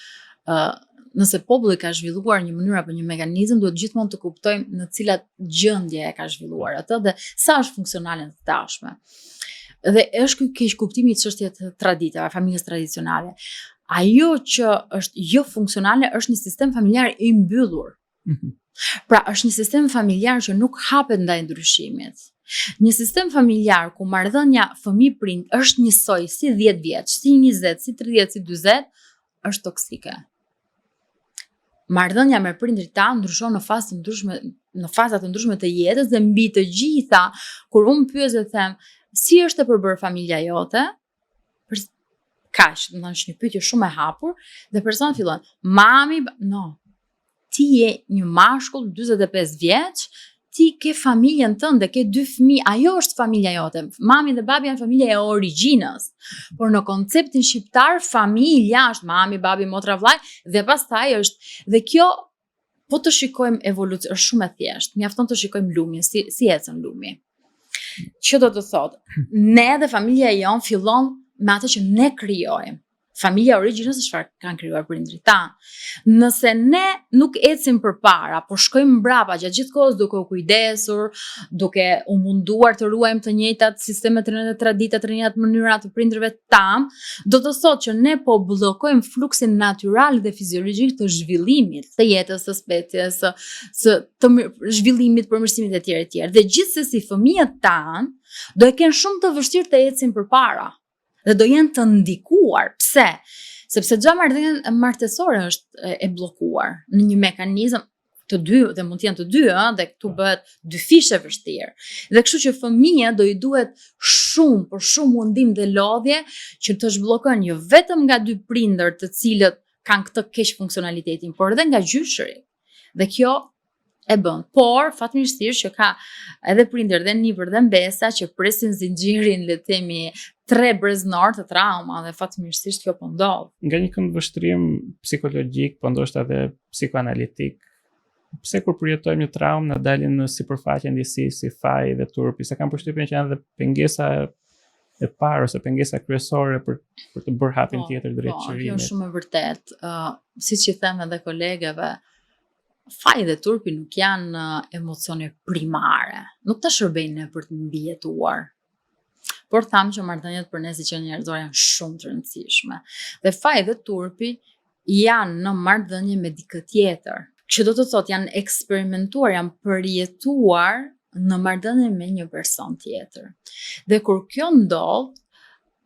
A: nëse populli ka zhvilluar një mënyrë apo një mekanizëm, duhet gjithmonë të kuptojmë në cilat gjendje e ka zhvilluar atë dhe sa është funksionale në të tashmen. Dhe është ky keq kuptimi i çështjes të traditave, familjes tradicionale. Ajo që është jo funksionale është një sistem familjar i mbyllur. Pra, është një sistem familjar që nuk hapet ndaj ndryshimit. Një sistem familjar ku marrëdhënia fëmijë-prind është njësoj si 10 vjeç, si 20, si 30, si 40, është toksike. Marrëdhënia me prindrit tan ndryshon në faza të ndryshme të jetës dhe mbi të gjitha, kur unë pyes dhe them, si është e përbërë familja jote? Kaq, do të thonë një pyetje shumë e hapur dhe personi fillon, mami, no. Ti je një mashkull 45 vjeç, ti ke familjen tënde, ke 2 fëmijë, ajo është familja jote. Mami dhe babi janë familja e origjinës. Por në konceptin shqiptar, familja është mami, babi, motra, vllai dhe pastaj është dhe kjo po të shikojmë evolucion, është shumë e thjeshtë. Mjafton të shikojmë lumin, si ecën lumi. Që do të thotë, ne dhe familja jon fillon me atë që ne krijojmë. Familja origjinës është çfarë kanë krijuar prindrit tanë. Nëse ne nuk ecim përpara, po shkojmë mbrapa gjatë gjithë kohës duke u kujdesur, duke u munduar të ruajmë të njëjtat sisteme të rënda, tradita të rënda, mënyra të prindërve tanë, do të thotë që ne po bllokojmë fluksin natyral dhe fiziologjik të zhvillimit, të jetës, të species, të zhvillimit, përmirësimit e tjerë. Dhe gjithsesi fëmijët tanë do e kenë shumë të vështirë të ecin përpara. Dhe do jenë të ndikuar. Pse? Sepse çdo marrëdhënie martesore është e bllokuar në një mekanizëm të dy, dhe mund të jenë të dy, dhe këtu bëhet dyfishe vështirë. Dhe kështu që fëmijët do i duhet shumë mundim dhe lodhje që të zhbllokojnë jo vetëm nga 2 prindër të cilët kanë këtë keq funksionalitetin, por edhe nga gjyshëri. Dhe kjo e bën. Por fatmirësisht që ka edhe prindër dhe nipër dhe mbesa që presin zinxhirin, le të themi, 3 breznor të trauma dhe fatmirësisht kjo po ndodh.
B: Nga një këndvështrim psikologjik, po ndoshta edhe psikoanalitik, pse kur përjetojmë një traumë na dalin në sipërfaqe ndjesi si faji dhe turpi, se kam përshtypjen që janë edhe pengesa e parë ose pengesa kryesore për të bërë hapin tjetër drejt çrrimit.
A: Kjo është shumë e vërtet. Siç i them edhe kolegeve, faji dhe turpi nuk janë emocione primare. Nuk të shërbejnë për të mbijetuar. Por thamë që marrëdhëniet për ne si që njerëzore janë shumë të rëndësishme. Dhe faji dhe turpi janë në marrëdhënie me dikë tjetër. Që do të thotë janë eksperimentuar, janë përjetuar në marrëdhënie me një person tjetër. Dhe kur kjo ndodh,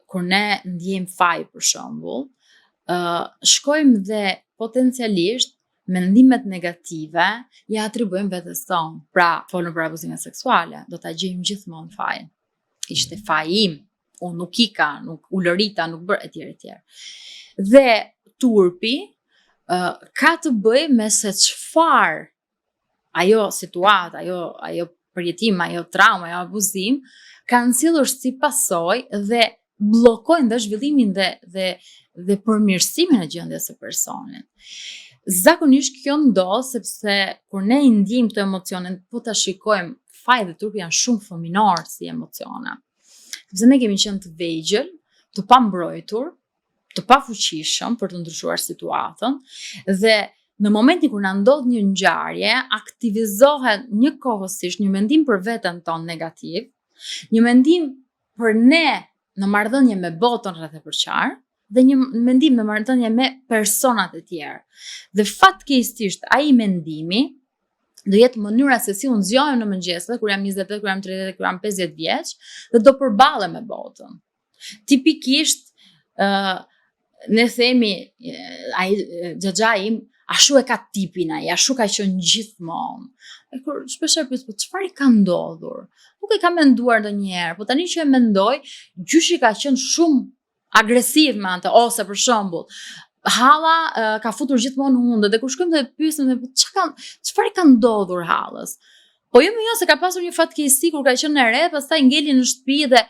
A: kur ne ndjejmë faj për shembull, shkojmë dhe potencialisht mendimet negative ja atribuojmë vetes tonë. Pra, folën për abuzimet seksuale, do ta gjejmë gjithmonë fajin. Ishte faji im, unë nuk ika, nuk u lërita, nuk bërë etj. Dhe turpi ka të bëj me se çfarë ajo situatë, ajo përjetim, ajo trauma, ajo abuzim ka nxjerrur si pasojë dhe bllokojnë dhe zhvillimin dhe përmirësimin e gjendjes së personit. Zakonisht kjo ndodh sepse kur ne i ndjejmë këto emocione, po ta shikojmë, faji dhe trupi janë shumë fëminor si emociona. Sepse ne kemi qenë të vegjël, të pambrojtur, të pafuqishëm për të ndryshuar situatën dhe në momentin kur na ndodh një ngjarje, aktivizohet njëkohësisht një mendim për veten tonë negativ, një mendim për ne në marrëdhënie me botën rreth e përqar dhe një mendim në marrëdhënie me personat e tjerë. Dhe fatkeqësisht ai mendimi do jetë mënyra se si unë zgjohem në mëngjes, kur jam 28, kur jam 30, kur jam 50 vjeç, dhe do përballem me botën. Tipikisht ne themi ai xhaxha im ashtu e ka tipin ai, ashtu ka qenë gjithmonë. E kur shpesh pyet, po çfarë i ka ndodhur? Nuk e ka menduar ndonjëherë, po tani që e mendoj, gjyshi ka qenë shumë agresiv me anë, ose për shembull, Halla ka futur gjithmonë hunde dhe kur shkojmë dhe pyesim çfarë ka ndodhur Hallës? Po jo se ka pasur një fatkeqësi kur ka qenë e re, pastaj ngelin në shtëpi dhe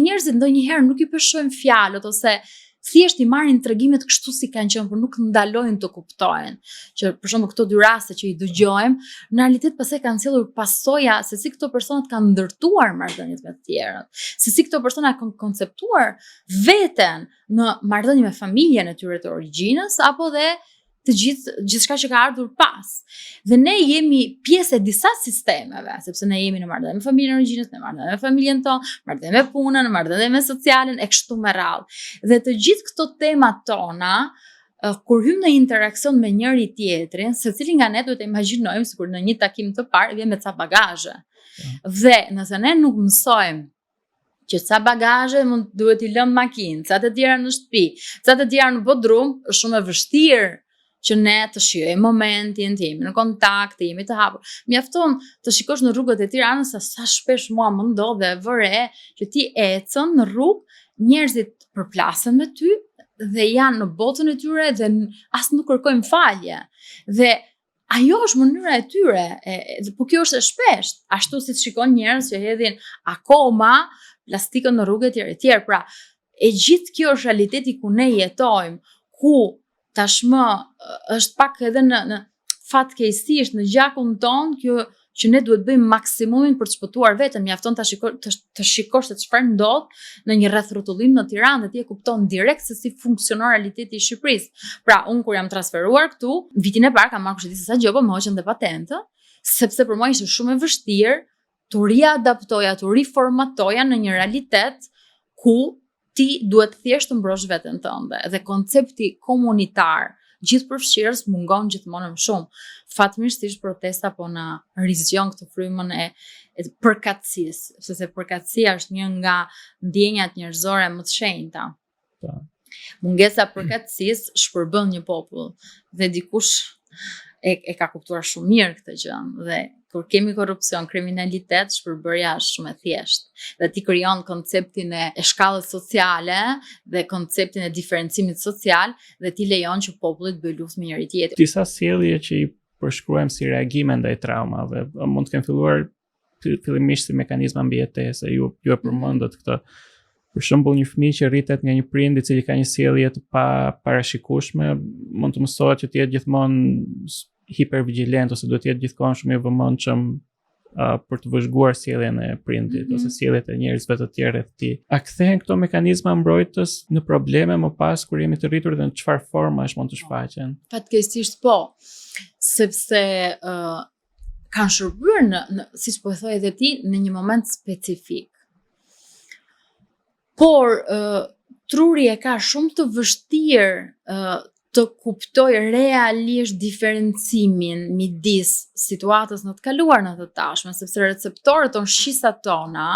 A: njerëzit ndonjëherë nuk i peshojnë fjalët ose thjesht i marrin tregimet kështu si kanë qenë, por nuk ndalojnë të kuptojnë. Që për shembull këto dy raste që i dëgjojmë, në realitet pastaj kanë sjellur pasoja se si këto personat kanë ndërtuar marrëdhëniet me të tjerët, se si këto persona kanë konceptuar veten në marrëdhënie me familjen e tyre të origjinës apo dhe të gjithçka që ka ardhur pas. Dhe ne jemi pjesë e disa sistemeve, sepse ne jemi në marrëdhënie me familjen e origjinës, në marrëdhënie me familjen tonë, marrëdhënie me punën, në marrëdhënie me socialen e kështu me radhë. Dhe të gjithë këto temat tona, kur hym në interakcion me njëri tjetrin, secili nga ne duhet të imagjinojmë sikur në një takim të parë vjen me ca bagazhe. Dhe nëse ne nuk mësojmë që ca bagazhe duhet i lëmë makinë, ca të tjera në shtëpi, ca të tjera në bodrum, është shumë e vështirë që ne të shijojmë momentin, të jemi në kontakt, të jemi të hapur. Mjafton të shikosh në rrugët e Tiranës sa shpesh mua më ndodh dhe vëre që ti ecën në rrugë, njerëzit përplasen me ty dhe janë në botën e tyre dhe as nuk kërkojnë falje. Dhe ajo është mënyra e tyre, po kjo është e shpesh, ashtu si shikon njerëz që hedhin akoma plastikën në rrugë e tjerë. Pra, e gjithë kjo është realiteti ku ne jetojmë, ku tashmë është pak edhe në fatkeqësisht në gjakun ton kjo që ne duhet bëjmë maksimumin për të shpëtuar veten. Mjafton të shikosh se çfarë ndodh në një rrethrrotullim në Tiranë dhe ti e kupton direkt se si funksionon realiteti i Shqipërisë. Pra, unë kur jam transferuar këtu, vitin e parë kam marrë kushtet sa gjë, po më hoqën dhe patentë, sepse për mua ishte shumë e vështirë të riadaptoja, të riformatoja në një realitet ku ti duhet thjesht të mbrosh veten tënde dhe koncepti komunitar gjithëpërfshirës mungon gjithmonë më shumë. Fatmirësisht protesta po na rizgjon këtë frymën e përkatësisë, sepse përkatësia është një nga ndjenjat njerëzore më të shenjta. Mungesa e përkatësisë shpërbën një popull dhe dikush e ka kuptuar shumë mirë këtë gjë dhe kur kemi korrupsion, kriminalitet, shpërbërja është shumë e thjeshtë. Dhe ti krijon konceptin e shkallës sociale dhe konceptin e diferencimit social dhe ti lejon që populli të bëjë luftë me njëri tjetrin.
B: Disa sjellje që i përshkruajmë si reagime ndaj traumave, mund të kenë filluar fillimisht si mekanizma mbijetese, ju e përmendët këtë. Për shembull, një fëmijë që rritet nga një prind i cili ka një sjellje të parashikueshme, mund të mësohet që të jetë gjithmonë hipervigjilent ose duhet të jetë gjithkohon shumë i vëmendshëm për të vëzhguar sjelljen e prindit ose sjelljet e njerëzve të tjerë rreth tij. A kthehen këto mekanizma mbrojtës në probleme më pas kur jemi të rritur dhe në çfarë formash mund të shfaqen?
A: Fatkeqësisht po, sepse kanë shërbyer siç po e thoj edhe ti, në një moment specifik. Por truri e ka shumë të vështirë të kuptoj realisht diferencimin midis situatës në të kaluar në të tashmen, sepse receptorët tonë, shisat tona,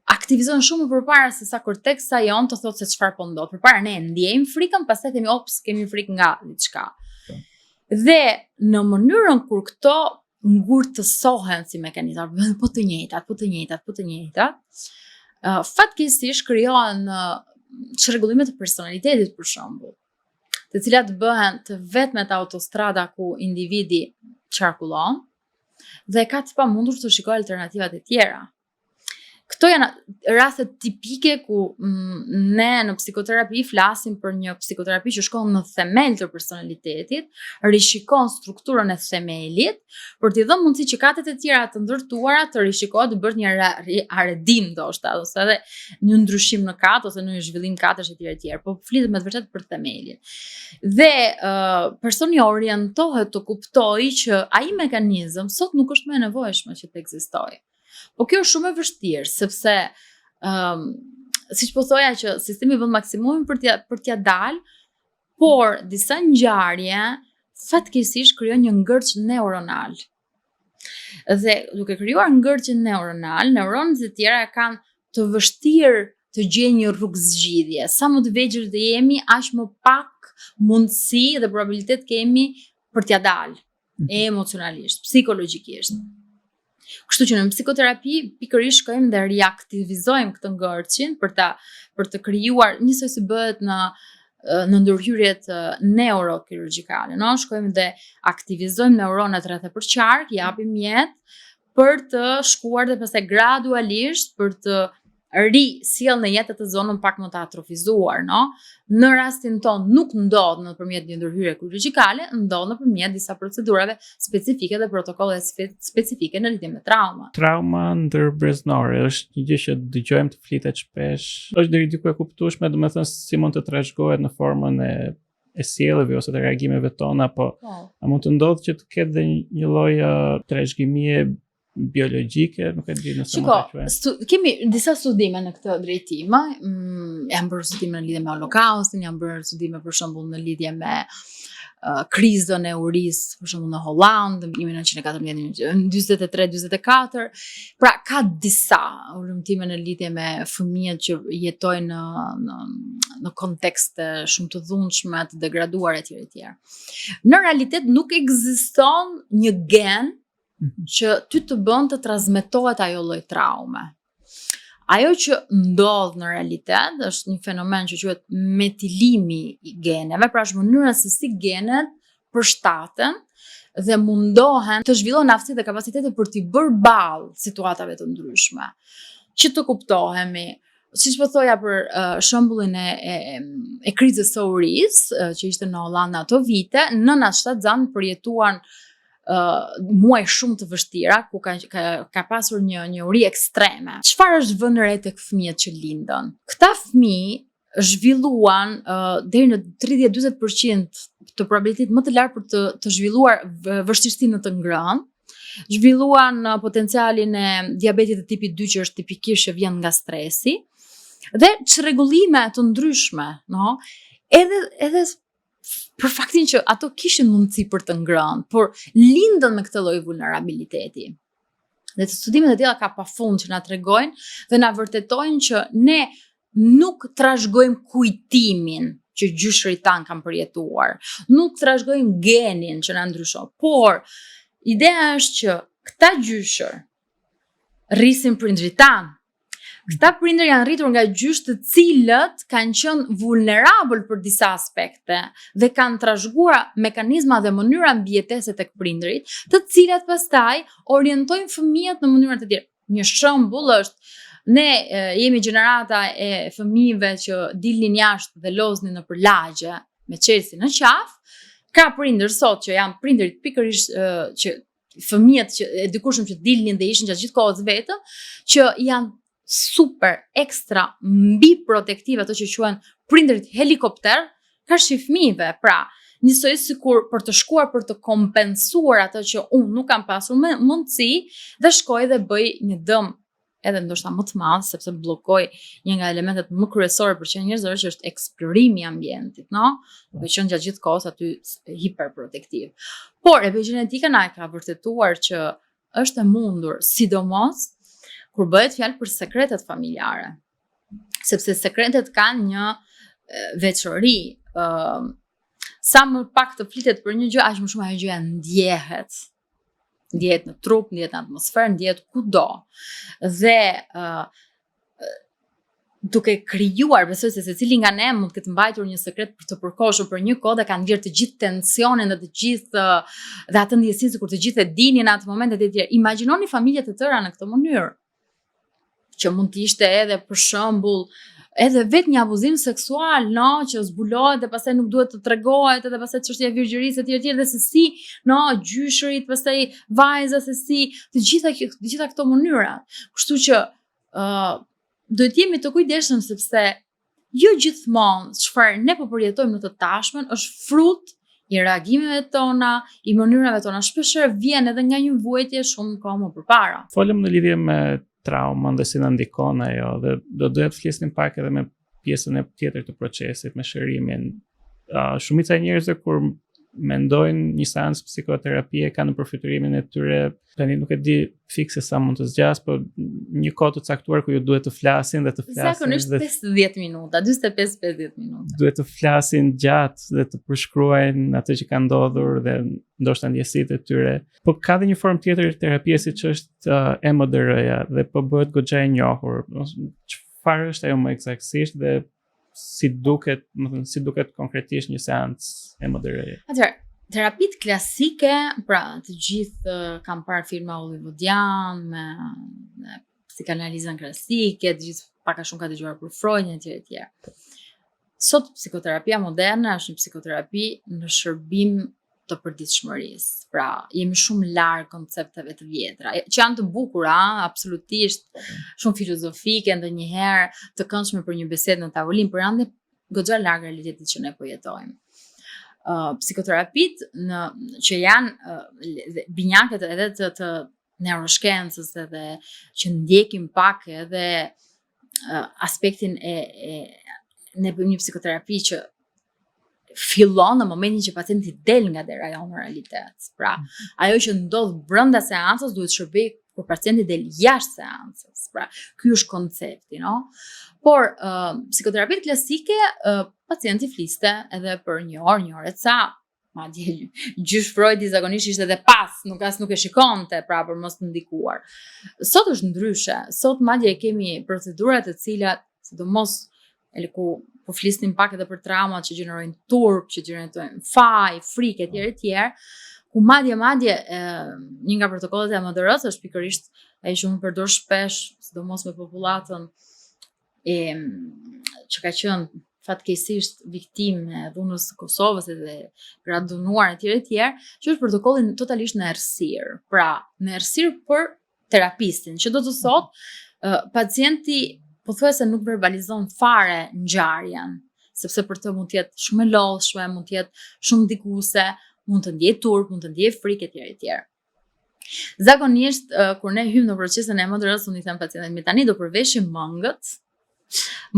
A: aktivizojnë shumë përpara se sa korteksa jon të thotë se çfarë po ndodh. Përpara ne ndjejmë frikën, pastaj themi ops, kemi frikë nga diçka. Dhe në mënyrën kur këto ngurtësohen si mekanizma, po të njëjtat, fatkeqësisht krijohen çrregullimet e personalitetit për shembull, të cilat bëhen të vetmet autostrada ku individi qarkullon dhe ka të pamundur të shikojë alternativat e tjera. Këto janë raste tipike ku ne në psikoterapi flasim për një psikoterapi që shkon në themel të personalitetit, rishikon strukturën e themelit, për t'i dhënë mundësi që katet e tjera të ndërtuara të rishikohet, të bëhet një aredim ndoshta, ose edhe një ndryshim në kat ose në një zhvillim katësh e tjera, po flitet me të vërtetë për themelin. Dhe personi orientohet të kuptojë që ai mekanizëm sot nuk është më e nevojshme që të ekzistojë. Po kjo është shumë e vështirë, sepse siç po thoja që sistemi vën maksimumin për t'ia dalë, por disa ngjarje fatkeqësisht krijon një ngërç neuronal. Dhe duke krijuar ngërçin neuronal, neuronët e tjera kanë të vështirë të gjejnë një rrugë zgjidhje. Sa më të vegjël të jemi, aq më pak mundësi dhe probabilitet kemi për t'ia dalë emocionalisht, psikologjikisht. Kështu që në psikoterapi pikërisht shkojmë dhe reaktivizojmë këtë ngërçin për të krijuar njësoj si bëhet në ndërhyrjet neurokirurgjikale, no? Shkojmë dhe aktivizojmë neuronat rreth e përqark, japim jetë për të shkuar dhe pastaj gradualisht për të sjell në jetë të zonën pak më të atrofizuar, no? Në rastin ton nuk ndodh nëpërmjet një ndërhyrje kirurgjikale, ndodh nëpërmjet disa procedurave specifike dhe protokolle specifike në lidhje me trauma.
B: Trauma ndërbreznore është një gjë që dëgjojmë të flitet shpesh. Është deri diku e kuptueshme, domethënë si mund të trashëgohet në formën e sjelljeve ose të reagimeve tona, po a mund të ndodhë që të ketë dhe një lloj trashëgimie biologjike, nuk e di nëse mund ta quajmë.
A: Kemi disa studime në këtë drejtim, janë bërë studime në lidhje me Holokaustin, janë bërë studime për shembull në lidhje me krizën e urisë, për shembull në Holland, në 1914-44. Pra ka disa urrëmtime në lidhje me fëmijët që jetojnë në kontekste shumë të dhunshme, të degraduar etj. Në realitet nuk ekziston një gen që ty të bën të transmetohet ajo lloj traume. Ajo që ndodh në realitet është një fenomen që quhet metilimi i geneve, pra është mënyra se si genet përshtaten dhe mundohen të zhvillojnë aftësi dhe kapacitete për t'i bërë ballë situatave të ndryshme. Që të kuptohemi, siç po thoja për shembullin e krizës së urisë, që ishte në Holland në ato vite, nënat shtatzan përjetuan muaj shumë të vështira ku ka pasur një uri ekstreme. Çfarë është vënë re tek fëmijët që lindën? Këta fëmijë zhvilluan deri në 30-40% të probabilitet më të lartë për të zhvilluar vështirësinë të ngrënë, zhvilluan potencialin e diabetit të tipit 2 që është tipikisht që vjen nga stresi, dhe çrregullime të ndryshme, no? Edhe për faktin që ato kishin mundësi për të ngrënë, por lindën me këtë lloj vulnerabiliteti. Dhe të studimet e tilla ka pafund që na tregojnë dhe na vërtetojnë që ne nuk trashëgojmë kujtimin që gjyshërit tanë kanë përjetuar, nuk trashëgojmë genin që na ndryshon, por ideja është që këta gjyshër rrisin prindrit tanë. Këta prindër janë rritur nga gjysh të cilët kanë qenë vulnerabël për disa aspekte dhe kanë trashëguar mekanizma dhe mënyra mbijetese tek prindrit, të cilat pastaj orientojnë fëmijët në mënyra të tjera. Një shembull është ne jemi gjenerata e fëmijëve që dilnin jashtë dhe loznin nëpër lagje me çelësi në qafë. Ka prindër sot që janë prindërit pikërisht që fëmijët që e dikushëm që dilnin dhe ishin gjatë gjithë kohës vetëm, që janë super ekstra mbi protektive, ato që quhen prindërit helikopter, ka shi fëmijëve. Pra, njësoj sikur për të shkuar për të kompensuar ato që unë nuk kam pasur mundësi, dhe shkoj dhe bëj një dëm edhe ndoshta më të madh, sepse bllokoj një nga elementet më kryesore për qenë njerëzore, që është eksplorimi i ambientit, no? Duke qenë gjatë gjithë kohës aty hiperprotektiv. Por epigenetika na e ka vërtetuar që është e mundur, sidomos kur bëhet fjalë për sekretet familjare. Sepse sekretet kanë një veçori. Sa më pak të flitet për një gjë, aq më shumë ajo gjëja ndjehet. Ndjehet në trup, ndjehet në atmosferë, ndjehet kudo. Dhe duke krijuar, besoj se secili nga ne mund të ketë mbajtur një sekret për të përkohshëm për një kohë dhe ka nxjerrë të gjithë tensionin dhe të gjithë dhe atë ndjesinë sikur të gjithë e dinin në atë moment e tjerë. Imagjinoni familje të tëra në këtë mënyrë, që mund të ishte edhe për shembull edhe vetë një abuzim seksual, no, që zbulohet dhe pastaj nuk duhet të tregohet, edhe pastaj çështja e virgjërisë etj dhe se si, no, gjyshërit, pastaj vajza se si, të gjitha këto mënyra. Kështu që duhet jemi të kujdesshëm sepse jo gjithmonë çfarë ne po përjetojmë në të tashmen është frut i reagimeve tona, i mënyrave tona. Shpeshherë vjen edhe nga një vuajtje shumë kohë më përpara.
B: Folëm në lidhje me traumën dhe si na ndikon ajo dhe doja të flisnim pak edhe me pjesën e tjetër të procesit, me shërimin. Shumica e njerëzve kur mendojnë një seancë psikoterapie kanë në përfiturimin e tyre, tani nuk e di fikse sa mund të zgjas, por një kohë të caktuar ku ju duhet të flasin dhe të flasin.
A: Zakonisht 50 minuta, 45-50 minuta.
B: Duhet të flasin gjatë dhe të përshkruajnë atë që ka ndodhur dhe ndoshta ndjesitë e tyre. Po ka dhe një formë tjetër terapie siç është EMDR-ja dhe po bëhet goxha e njohur. Çfarë është ajo më eksaktësisht dhe si duket konkretisht një seancë EMDR-je?
A: Atëherë, terapitë klasike, pra të gjithë kanë parë filma hollywoodian me psikanalizën klasike, të gjithë pak a shumë ka dëgjuar për Freud etj. Sot psikoterapia moderne është një psikoterapi në shërbim të përditshmërisë. Pra, jemi shumë larg koncepteve të vjetra, që janë të bukura, absolutisht, shumë filozofike, ndonjëherë të këndshme për një bisedë në tavolinë, por janë goxha larg realitetit që ne po jetojmë. Psikoterapitë që janë binjakët edhe të neuroshkencës edhe që ndjekim pak edhe aspektin ne bëjmë një psikoterapi që fillon në momentin që pacienti del nga dera jonë në realitet. Pra, ajo që ndodh brenda seancës duhet shërbej kur pacienti del jashtë seancës. Pra, ky është koncepti, no? Por psikoterapitë klasike pacienti fliste edhe për një orë e ca. Madje gjysh Freudi zakonisht ishte edhe pas, nuk e shikonte, pra për mos të ndikuar. Sot është ndryshe. Sot madje kemi procedurat të cilat, sidomos ku po flisnim pak edhe për traumat që gjenerojnë turp, që gjenerojnë faj, frikë etj, ku madje një nga protokollet e EMDR-s është pikërisht ai që unë përdor shpesh, sidomos me popullatën që ka qenë fatkeqësisht viktimë e dhunës së Kosovës dhe graduar etj, që është protokolli totalisht në errësirë. Pra, në errësirë për terapistin, që do të thotë pacienti pothuajse nuk verbalizon fare ngjarjen, sepse për të mund të jetë shumë e lodhshme, mund të jetë shumë ndikuese, mund të ndjej turp, mund të ndjej frikë etj. Zakonisht kur ne hym në procesin e EMDR-s, unë i them pacientit mi tani do përveshim mëngët.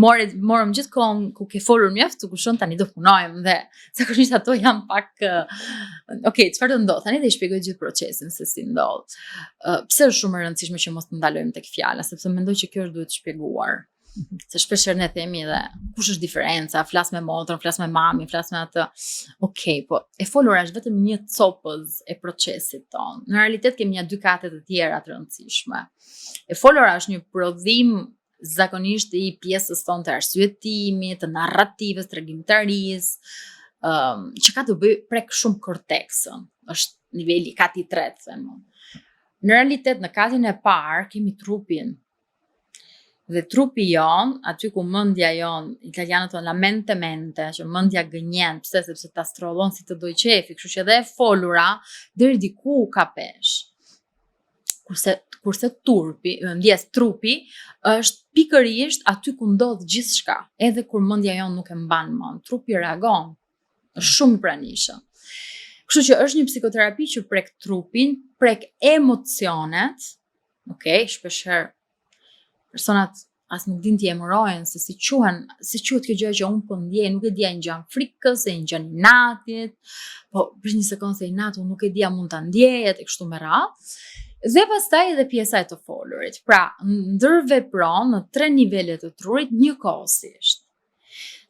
A: Morëm gjithë kohën ku ke folur mjaft, ku shon tani do punojmë dhe zakonisht ato janë pak çfarë do ndodh? Tani do i shpjegoj gjithë procesin se si ndodh. Pse është shumë e rëndësishme që mos të ndalojmë tek fjala, sepse mendoj që kjo është duhet shpjeguar. Se shpeshherë ne themi edhe kush është diferenca, flas me motrën, flas me mamin, flas me atë. Okej, po e folura është vetëm një copëz e procesit ton. Në realitet kemi dy kate të tjera të rëndësishme. E folura është një prodhim zakonisht i pjesës tonë të arsyetimit, të narrativës, tregimtarisë, që ka të bëjë prek shumë korteksën. Është niveli kati i tretë, them unë. Në realitet, në katin e parë kemi trupin. Dhe trupi jon, aty ku mendja jon, italianët thonë la mente, që mendja gënjen, pse sepse ta strollon si të doj qefi, kështu që edhe e folura deri diku ka pesh. Kurse trupi është pikërisht aty ku ndodh gjithçka, edhe kur mendja jon nuk e mban mend, trupi reagon, është shumë i pranishëm. Kështu që është një psikoterapi që prek trupin, prek emocionet, shpeshherë personat as nuk din t'i emërojnë se si quhet kjo gjë që unë po ndjej, nuk e dia një gjë frikës, e një gjë inatit, po për një sekondë se inat unë nuk e dia mund ta ndjejet e kështu me radhë. Dhe pastaj edhe pjesa e të folurit. Pra, ndërvepron në 3 nivele të trurit njëkohësisht.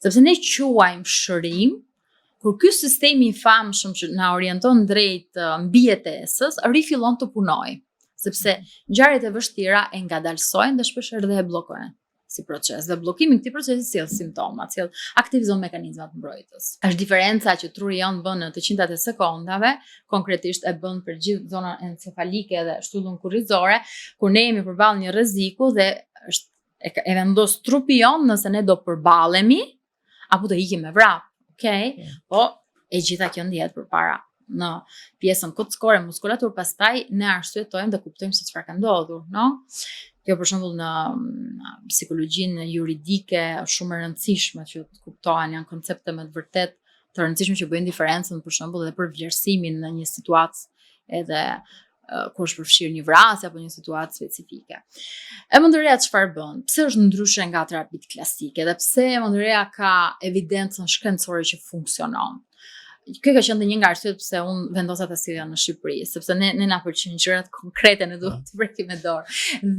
A: Sepse ne quajmë shërim, kur ky sistemi i famshëm që na orienton drejt mbijetesës rifillon të punojë. Sepse ngjarjet e vështira e ngadalsojnë dhe shpeshherë dhe e bllokojnë. si proces dhe bllokimi i këtij procesi sjell simptoma, sjell aktivizon mekanizmat mbrojtës. Është diferenca që truri jonë bën në të qinjtat e sekondave, konkretisht e bën për gjithë zonën encefalike dhe shtyllën kurrizore, kur ne jemi përballë një rreziku dhe e vendos trupi jonë nëse ne do përballemi apo do ikim me vrap, okay? Po e gjitha kjo ndihet përpara në pjesën kockore muskulatur, pastaj ne arsyetojmë dhe kuptojmë se çfarë ka ndodhur, no? Kjo për shembull në psikologjinë juridike është shumë e rëndësishme që të kuptohen, janë koncepte më të vërtet të rëndësishme që bëjnë diferencën për shembull edhe për vlerësimin në një situatë edhe kur është përfshirë një vrasje apo një situatë specifike. Mendërea çfarë bën? Pse është ndryshe nga terapitë klasike dhe pse mendërea ka evidencën shkencore që funksionon? Kjo ka qenë një nga arsyet pse unë vendosa ta sillja në Shqipëri, sepse ne na pëlqejnë gjërat konkrete, ne duhet të prekim me dorë.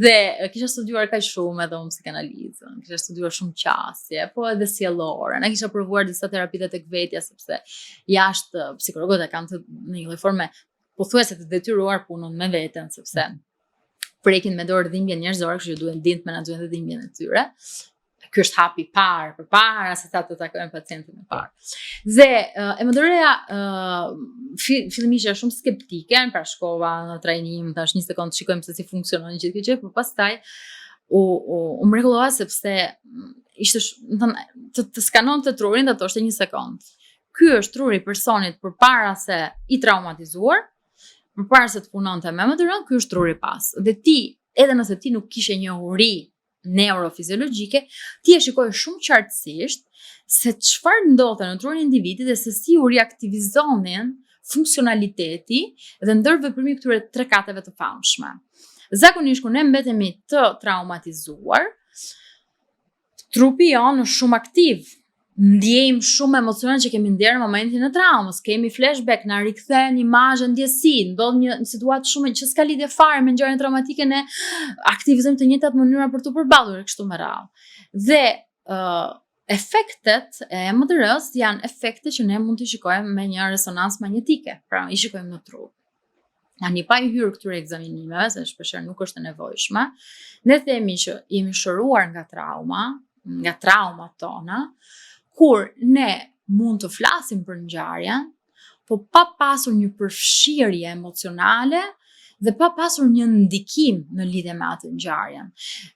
A: Dhe kisha studiuar kaq shumë edhe unë psikanalizën, kisha studiuar shumë qasje, po edhe sjellore. Ne kisha provuar disa terapitë tek vetja sepse jashtë psikologët e kanë në një lloj forme pothuajse të detyruar punën me veten, sepse prekin me dorë dhimbjen njerëzore, kështu që duhen ndjen të menaxhojnë dhe dhimbjen e tyre. Ky është hapi i parë, përpara se ta të takojnë pacientin e parë. Dhe mendërea fillimisht është shumë skeptike, pra shkova në trajnim, thash 1 sekond shikojmë se si funksionon gjithë kjo gjë, por pastaj u mrekullova sepse ishte të skanon të trurin dhe thoshte 1 sekond. Ky është truri i personit përpara se i traumatizuar, përpara se të punonte me mendërën, ky është truri pas. Dhe ti, edhe nëse ti nuk kishe një uri neurofiziologjike, ti e shikoj shumë qartësisht se çfarë ndodhte në trurin e individit dhe se si u riaktivizonin funksionaliteti dhe ndërveprimi këtyre 3 kateve të famshme. Zakonisht kur ne mbetemi të traumatizuar, trupi jonë është shumë aktiv. Ndjejmë shumë emocionet që kemi ndjerë në momentin e traumës, kemi flashback, na rikthehen imazhe, ndjesi, ndodh një situatë shumë që s'ka lidhje fare me ngjarjen traumatike, ne aktivizojmë të njëjtat mënyra për të përballur kështu me radhë. Dhe efektet e MDR-s janë efekte që ne mund të shikojmë me një resonancë magnetike, pra i shikojmë në tru. Tani pa i hyrë këtyre ekzaminimeve, se shpeshherë nuk është e nevojshme, ne themi që jemi shëruar nga traumat tona, kur ne mund të flasim për ngjarjen, po pa pasur një përfshirje emocionale dhe pa pasur një ndikim në lidhje me atë ngjarjen.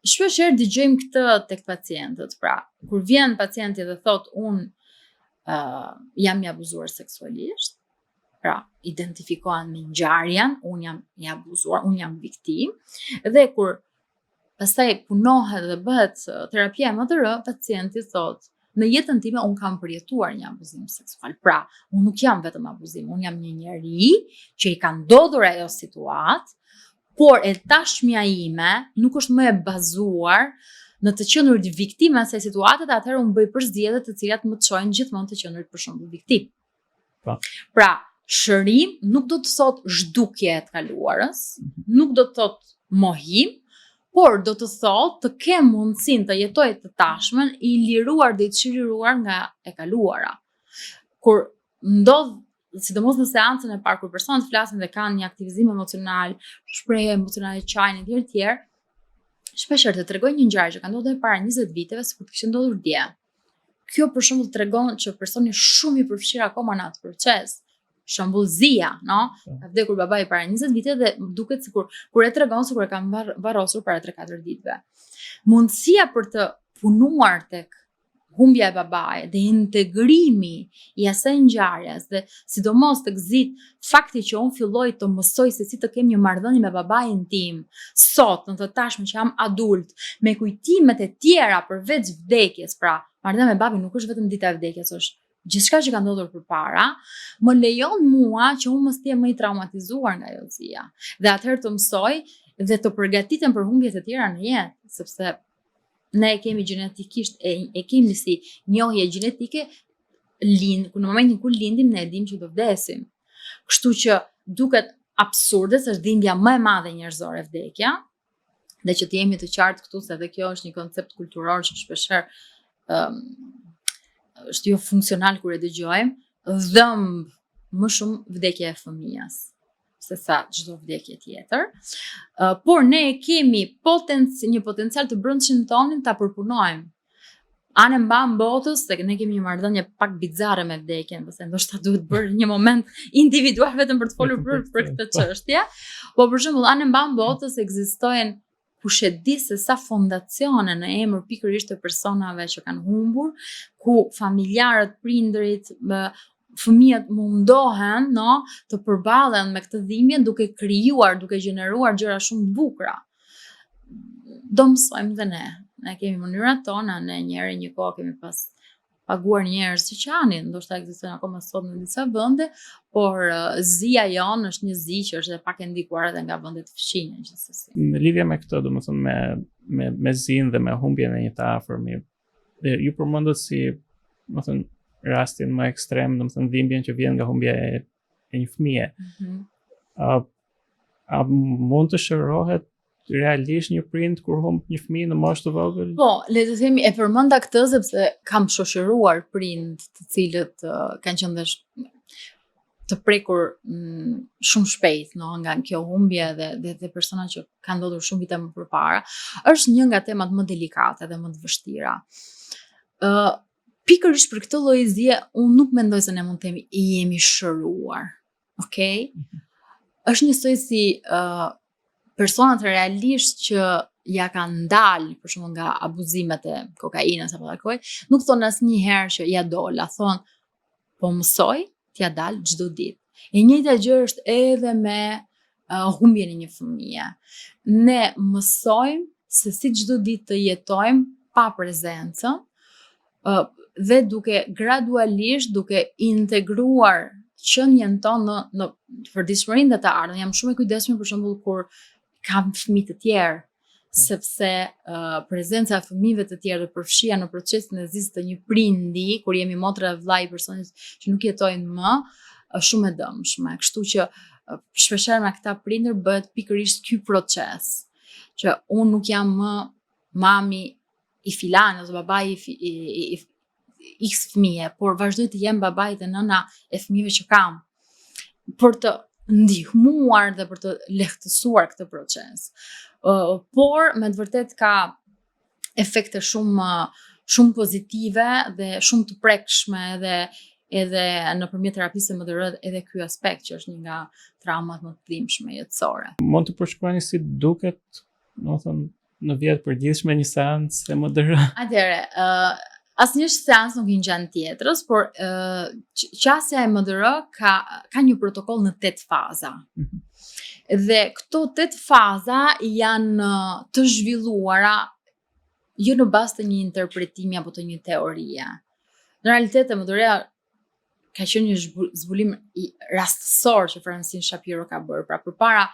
A: Shpeshherë dëgjojmë këtë tek pacientët, pra kur vjen pacienti dhe thot unë jam i abuzuar seksualisht, pra identifikohen me ngjarjen, unë jam i abuzuar, unë jam viktim, dhe kur pastaj punohet dhe bëhet terapia MDR, pacienti thot në jetën time unë kam përjetuar një abuzim seksual. Pra, unë nuk jam vetëm abuzim, unë jam një njeri që i ka ndodhur ajo situatë, por e tashmja ime nuk është më e bazuar në të qenurit viktime asaj situate, dhe atëherë unë bëj përzgjedhje të cilat më çojnë gjithmonë të qenurit për shembull viktim. Pra, shërim nuk do të thotë zhdukje e të kaluarës, nuk do të thotë mohim, por do të thotë të kem mundësinë të jetoj të tashmen i liruar dhe i çliruar nga e kaluara. Kur ndodh, sidomos në seancën e parë kur personat flasin dhe kanë një aktivizim emocional, shprehje emocionale qajnë e tjerë, shpeshherë të tregojnë një ngjarje që ka ndodhur para 20 viteve sikur të kishte ndodhur dje. Kjo për shembull tregon që personi është shumë i përfshirë akoma në atë proces. Shembull Zia, no? Ka vdekur babai para 20 vite dhe duket sikur kur e tregon sikur e kanë varrosur para 3-4 ditëve. Mundësia për të punuar tek humbja e babait dhe integrimi i asaj ngjarjes dhe sidomos tek fakti që unë filloj të mësoj se si të kem një marrëdhënie me babain tim sot në të tashmen që jam adult me kujtimet e tjera përveç vdekjes, pra marrëdhënia me babin nuk është vetëm dita e vdekjes, është gjithçka që ka ndodhur përpara, më lejon mua që unë mos jem më i traumatizuar nga ajo Zia. Dhe atëherë të mësoj dhe të përgatitem për humbjet e tjera në jetë, sepse ne e kemi gjenetikisht, e kemi si njohje gjenetike, në momentin kur lindim ne e dim që do vdesim. Kështu që duket absurde se është dhimbja më e madhe njerëzore vdekja, dhe që të jemi të qartë këtu se edhe kjo është një koncept kulturor që shpeshherë është jo funksional kur e dëgjojmë, dhëmb më shumë vdekja e fëmijës. se sa çdo vdekje tjetër. Por ne kemi një potencial të brendshëm tonin ta përpunojmë. Anë mban botës, se ne kemi një marrëdhënie pak bizarre me vdekjen, pse ndoshta duhet bërë një moment individual vetëm për të folur për këtë çështje. Po për shembull, anë mban botës ekzistojnë kush e di se sa fondacione në emër pikërisht të personave që kanë humbur, ku familjarët, prindërit, fëmijët mundohen, no, të përballen me këtë dhimbje duke krijuar, duke gjeneruar gjëra shumë të bukura. Do mësojmë dhe ne. Ne kemi mënyrat tona, ne një kohë kemi pas paguar njerëz që qanin, ndoshta ekzistojnë akoma sot në disa vende, por zia jonë është një zi që është edhe pak e ndikuar edhe nga vendet fqinje gjithsesi.
B: Në lidhje me këtë, domethënë me zinë dhe me humbjen e një të afërmi, ju përmendët si, domethënë rastin më ekstrem, domethënë dhimbjen që vjen nga humbja e një fëmije. A mund të shërohet realisht një prind kur humb një fëmijë në moshë të vogël?
A: Po, le të themi e përmenda këtë sepse kam shoqëruar prind të cilët kanë qenë të prekur shumë shpejt, no, nga kjo humbje dhe persona që kanë ndodhur shumë vite më përpara. Është një nga temat më delikate dhe më të vështira. Pikërisht për këtë lloj zie, unë nuk mendoj se ne mund të themi jemi shëruar. Okej? Është njësoj si personat realisht që ja kanë dalë, për shembull nga abuzimet e kokainës apo alkoolit, nuk thonë asnjëherë që ja dola, thonë po mësoj t'ja dalë çdo ditë. E njëjta gjë është edhe me humbjen e një fëmije. Ne mësojmë se si çdo ditë të jetojmë pa prezencën dhe duke gradualisht duke integruar qënjen tonë në përditshmërinë dhe të ardhmen. Jam shumë e kujdesshme për shembull kur kam fëmijë të tjerë, sepse prezenca e fëmijëve të tjerë përfshija në procesin e zisë të një prindi, kur jemi motra e vllai personit që nuk jetojnë më, është shumë e dëmshme. Kështu që shpeshherë me këta prindër bëhet pikërisht ky proces, që unë nuk jam më mami i filan ose babai i X fëmije, por vazhdoj të jem babai dhe nëna e fëmijëve që kam, për të ndihmuar dhe për të lehtësuar këtë proces. Por me të vërtet ka efekte shumë pozitive dhe shumë të prekshme edhe nëpërmjet terapisë MDR edhe ky aspekt që është një nga traumat më të dhimbshme jetësore.
B: Mund të përshkruani si duket, domethënë në vjet përgjithshme një seancë e MDR?
A: Atëherë, asnjë seancë nuk i ngjan tjetrës, por qasja e MDR ka një protokoll në 8 faza. Dhe këto 8 faza janë të zhvilluara jo në bazë të një interpretimi apo të një teorie. Në realitet MDR ka qenë një zbulim rastësor që Francine Shapiro ka bërë. Pra përpara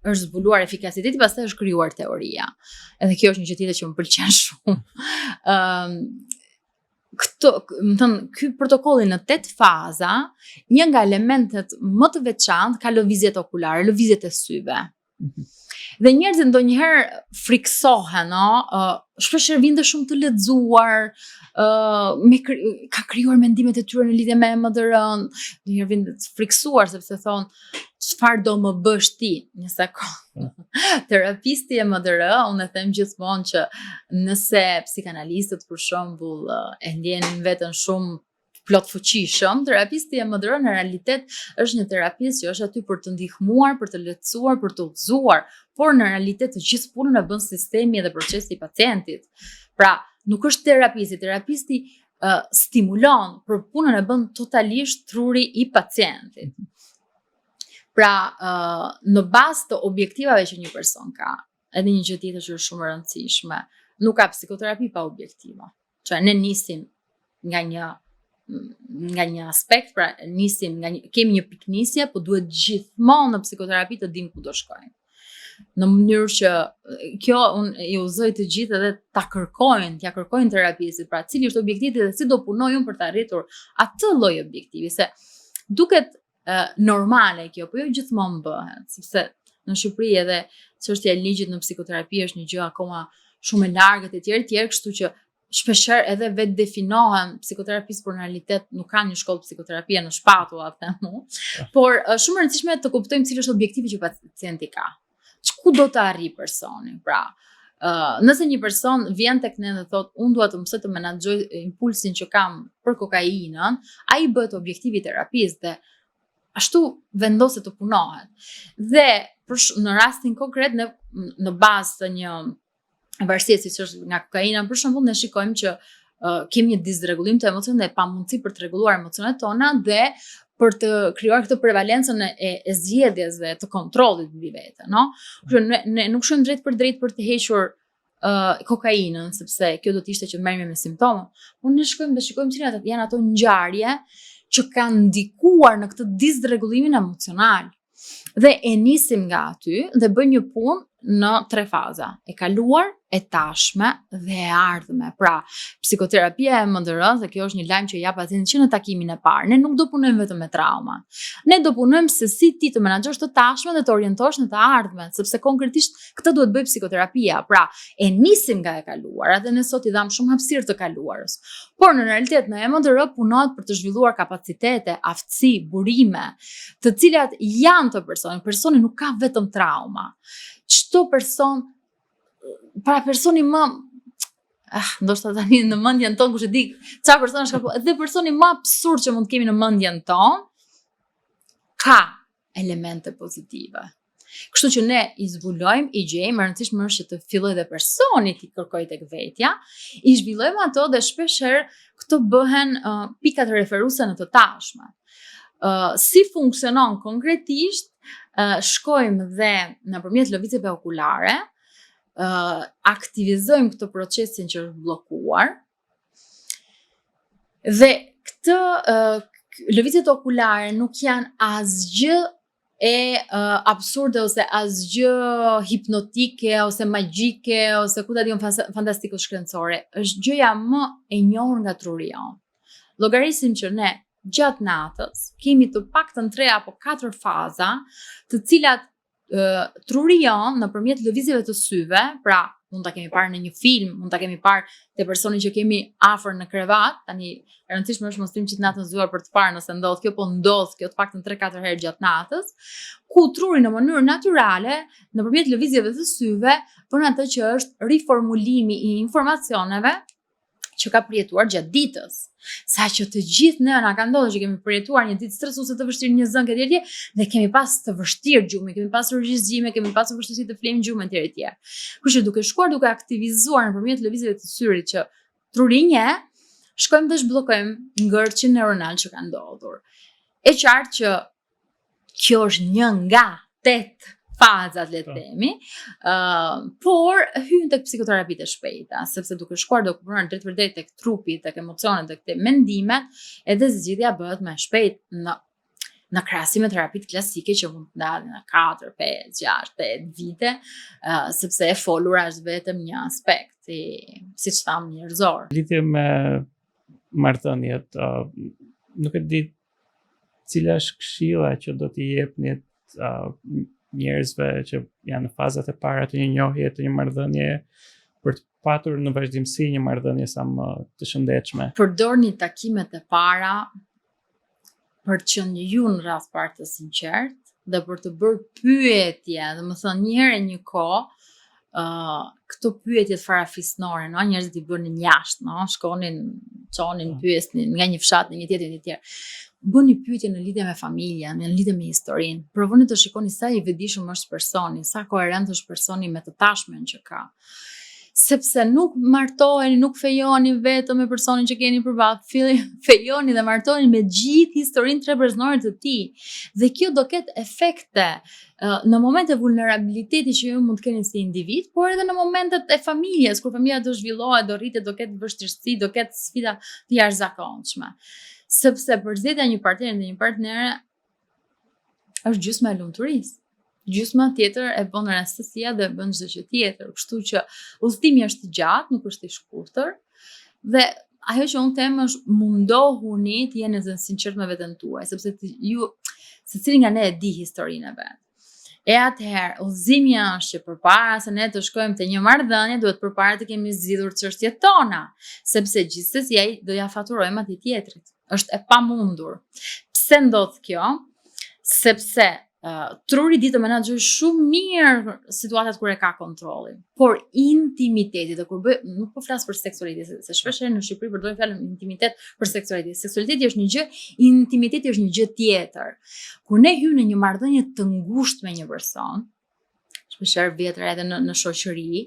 A: është zbuluar efikasiteti, pastaj është krijuar teoria. Edhe kjo është një gjë tjetër që më pëlqen shumë. Ky protokolli në 8 faza, një nga elementet më të veçantë ka lëvizjet okulare, lëvizjet e syve. Dhe njerëzit ndonjëherë friksohen, shpeshherë vinë shumë të lexuar, ka krijuar mendimet e tyre në lidhje me MDR-n, ndonjëherë vinë të friksuar sepse thonë çfarë do më bësh ti? Një sekondë. Terapisti e MDR, unë e them gjithmonë që nëse psikanalistët për shembull e ndjenin veten shumë plot fuqishëm, terapisti e MDR në realitet është një terapist që është aty për të ndihmuar, për të lehtësuar, për të udhëzuar, por në realitet të gjithë punën e bën sistemi dhe procesi i pacientit. Pra, nuk është terapisti stimulon, por punën e bën totalisht truri i pacientit. Pra, në bazë të objektivave që një person ka, edhe një gjë tjetër që është shumë e rëndësishme, nuk ka psikoterapi pa objektiva. Që ne nisim nga një aspekt, pra kemi një piknisje, po duhet gjithmonë në psikoterapi të dim ku do shkojnë. Në mënyrë që kjo unë i udhëzoj të gjithë edhe t'ja kërkojnë terapistit, pra cili është objektivi dhe si do punoj unë për të arritur atë lloj objektivi, se duket normale kjo, po jo gjithmonë bëhet, sepse në Shqipëri edhe çështja e ligjit në psikoterapi është një gjë akoma shumë e largët e tjerë, kështu që shpeshherë edhe vetë definohen psikoterapistë për në realitet nuk ka një shkollë psikoterapie në shpatulla, them unë, por shumë e rëndësishme të kuptojmë cilë është objektivi që pacienti ka. Ku do të arrijë personi? Pra, nëse një person vjen tek ne dhe thotë unë dua të mësoj të menaxhoj impulsin që kam për kokainën, ai bëhet objektivi i terapisë dhe ashtu vendoset të punohet. Dhe në rastin konkret në bazë të një varësie siç është nga kokaina, për shembull, ne shikojmë që kemi një disrregullim të emocioneve, pa mundësi për të rregulluar emocionet tona dhe për të krijuar këtë prevalencën e zgjedhjes dhe të kontrollit mbi vete, no? Ne nuk shkojmë drejt për të hequr kokainën, sepse kjo do të ishte që merremi me simptoma, por ne shkojmë dhe shikojmë cilat janë ato ngjarje që kanë ndikuar në këtë disrregullimin emocional. Dhe e nisim nga aty dhe bëjmë një punë në 3 faza: e kaluar, e tashme dhe e ardhme. Pra, psikoterapia e MDR, dhe kjo është një lajm që ja pacientit që në takimin e parë, ne nuk do punojmë vetëm me trauma. Ne do punojmë se si ti të menaxhosh të tashme dhe të orientosh në të ardhmen, sepse konkretisht këtë duhet bëj psikoterapia. Pra, e nisim nga e kaluara dhe ne sot i dham shumë hapësirë të kaluarës. Por në realitet në MDR punohet për të zhvilluar kapacitete, aftësi, burime, të cilat janë të personit. Personi nuk ka vetëm trauma. Çdo person, pra personi më ndoshta tani në mendjen tonë kush e di çfarë personi ka, edhe personi më absurd që mund të kemi në mendjen tonë ka elemente pozitive. Kështu që ne i zbulojmë, i gjejmë, e rëndësishme është që të fillojë dhe personi të kërkojë tek vetja, i zhvillojmë ato dhe shpeshherë këto bëhen pikat referuese në të tashmen. Si funksionon konkretisht? Shkojmë dhe nëpërmjet lëvizjeve okulare, aktivizojmë këtë procesin që është bllokuar. Dhe këtë lëvizjet okulare nuk janë asgjë absurde ose asgjë hipnotike ose magjike ose ku ta diun fantastike shkencore. Është gjëja më e njohur nga truria. Llogarisim që ne gjatë natës kemi të paktën 3 apo 4 faza, të cilat trurion nëpërmjet lëvizjeve të syve, pra mund ta kemi parë në një film, mund ta kemi parë te personi që kemi afër në krevat, tani e rëndësishme është mos trim që natën zgjuar për të parë nëse ndodh kjo, po ndodh kjo të paktën 3-4 herë gjatë natës, ku truri në mënyrë natyrale nëpërmjet lëvizjeve të syve bën atë që është riformulimi i informacioneve që ka përjetuar gjatë ditës. Sa që të gjithë ne na ka ndodhur që kemi përjetuar një ditë stresuese të vështirë, një zënk etj, dhe kemi pas të vështirë gjumë, kemi pas rregjizime, kemi pas vështirësi të flemë gjumë etj. Kështu që duke shkuar duke aktivizuar nëpërmjet lëvizjeve të syrit që trurinje, shkojmë dhe zhbllokojmë ngërçin neuronal që ka ndodhur. E qartë që kjo është një nga 8 fazat, le të themi, por hyn tek psikoterapitë e shpejta, sepse duke shkuar duke punuar drejt për drejt tek trupi, tek emocionet, tek mendimet, edhe zgjidhja bëhet më shpejt në krahasim me terapitë klasike që mund të ndalen në 4, 5, 6, 8 vite, sepse e folura është vetëm një aspekt, siç tham, njerëzor.
B: Lidhje me marrëdhëniet, nuk e di cila është këshilla që do t'i jepni njerëzve që janë në fazat e para të një njohje, të një marrëdhënie, për të patur në vazhdimsi një marrëdhënie sa më të shëndetshme.
A: Përdorni takimet e para për të qenë ju në rast parë të sinqert dhe për të bërë pyetje, domethënë një herë një kohë, këto pyetje farafisnore, no, njerëzit i bënin jashtë, no, shkonin, çonin, pyesnin nga një fshat në një tjetër. Bëni pyetje në lidhje me familjen, në lidhje me historinë. Provoni të shikoni sa i vetëdijshëm është personi, sa koherent është personi me të tashmen që ka. Sepse nuk martoheni, nuk fejoni vetëm me personin që keni përballë, fejoni dhe martoheni me gjithë historinë trepërsnore të tij. Dhe kjo do ketë efekte në momente vulnerabiliteti që ju mund të keni si individ, por edhe në momentet e familjes, kur familja do zhvillohet, do rritet, do ketë vështirësi, do ketë sfida të jashtëzakonshme. Sepse përzgjedhja një partneri dhe një partnere është gjysma e lumturisë. Gjysma tjetër e bën rastësia dhe bën çdo gjë tjetër. Kështu që udhëtimi është i gjatë, nuk është i shkurtër. Dhe ajo që unë them është mundohuni të jeni të sinqert me veten tuaj, sepse ju secili nga ne e di historinë e vet. E atëherë, udhëzimi është që përpara se ne të shkojmë te një marrëdhënie, duhet përpara të kemi zgjidhur çështjet tona, sepse gjithsesi ai do ja faturojmë atij tjetrit. Është e pamundur. Pse ndodh kjo? Sepse truri di të menaxhoj shumë mirë situatat kur e ka kontrollin. Por intimiteti, dhe kur bëj, nuk po flas për seksualitet, se shpesh në Shqipëri përdojmë fjalën intimitet për seksualitet. Seksualiteti është një gjë, intimiteti është një gjë tjetër. Kur ne hyjmë në një marrëdhënie të ngushtë me një person, shpeshherë vjetër edhe në shoqëri,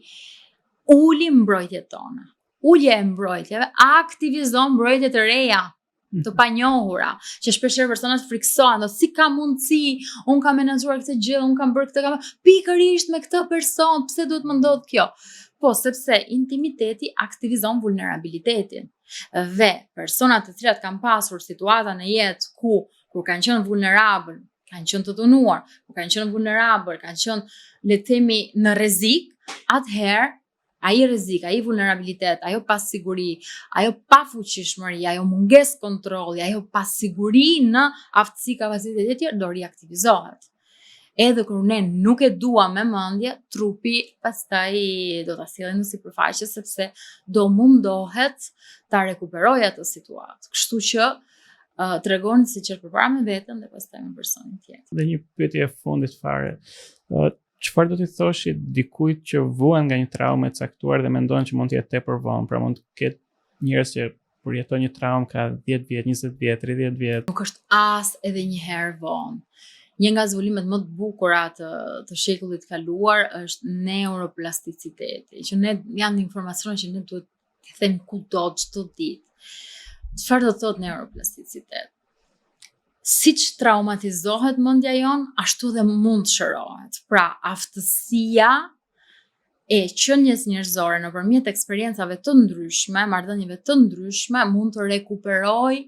A: uli mbrojtjet tona. Ulja e mbrojtjeve aktivizon mbrojtje të reja, të panjohura, që shpeshherë personat friksohen, si ka mundësi, unë kam menaxhuar këtë gjë, unë kam bërë këtë, pikërisht me këtë person, pse duhet më ndodh kjo? Po, sepse intimiteti aktivizon vulnerabilitetin. Dhe personat të cilat kanë pasur situata në jetë kur kanë qenë vulnerabël, kanë qenë të dënuar, kur kanë qenë vulnerabël, kanë qenë, le të themi, në rrezik, atëherë ai rrezik, ai vulnerabilitet, ajo pasiguri, ajo pafuqishmëri, ajo mungesë kontrolli, ajo pasiguri në aftësi, kapacitete të tjera do riaktivizohet. Edhe kur ne nuk e duam me mendje, trupi pastaj do ta sjellë në sipërfaqe sepse do mundohet ta rekuperojë atë situatë. Kështu që tregoni siç është përpara me veten dhe pastaj me personin tjetër.
B: Dhe një pyetje e fundit fare. Çfarë do t'i thoshi dikujt që vuan nga një traumë e caktuar dhe mendon që mund të jetë tepër vonë, pra mund të ketë njerëz që përjeton një traumë ka 10 vjet, 20 vjet, 30 vjet.
A: Nuk është as edhe një herë vonë. Një nga zbulimet më të bukura të shekullit kaluar është neuroplasticiteti, që ne janë informacione që ne duhet të themi kudo çdo ditë. Çfarë do të thotë neuroplasticitet? Siç traumatizohet mendja jon, ashtu dhe mund të shërohet. Pra, aftësia e qenies njerëzore nëpërmjet eksperiencave të ndryshme, marrëdhënieve të ndryshme, mund të rekuperojë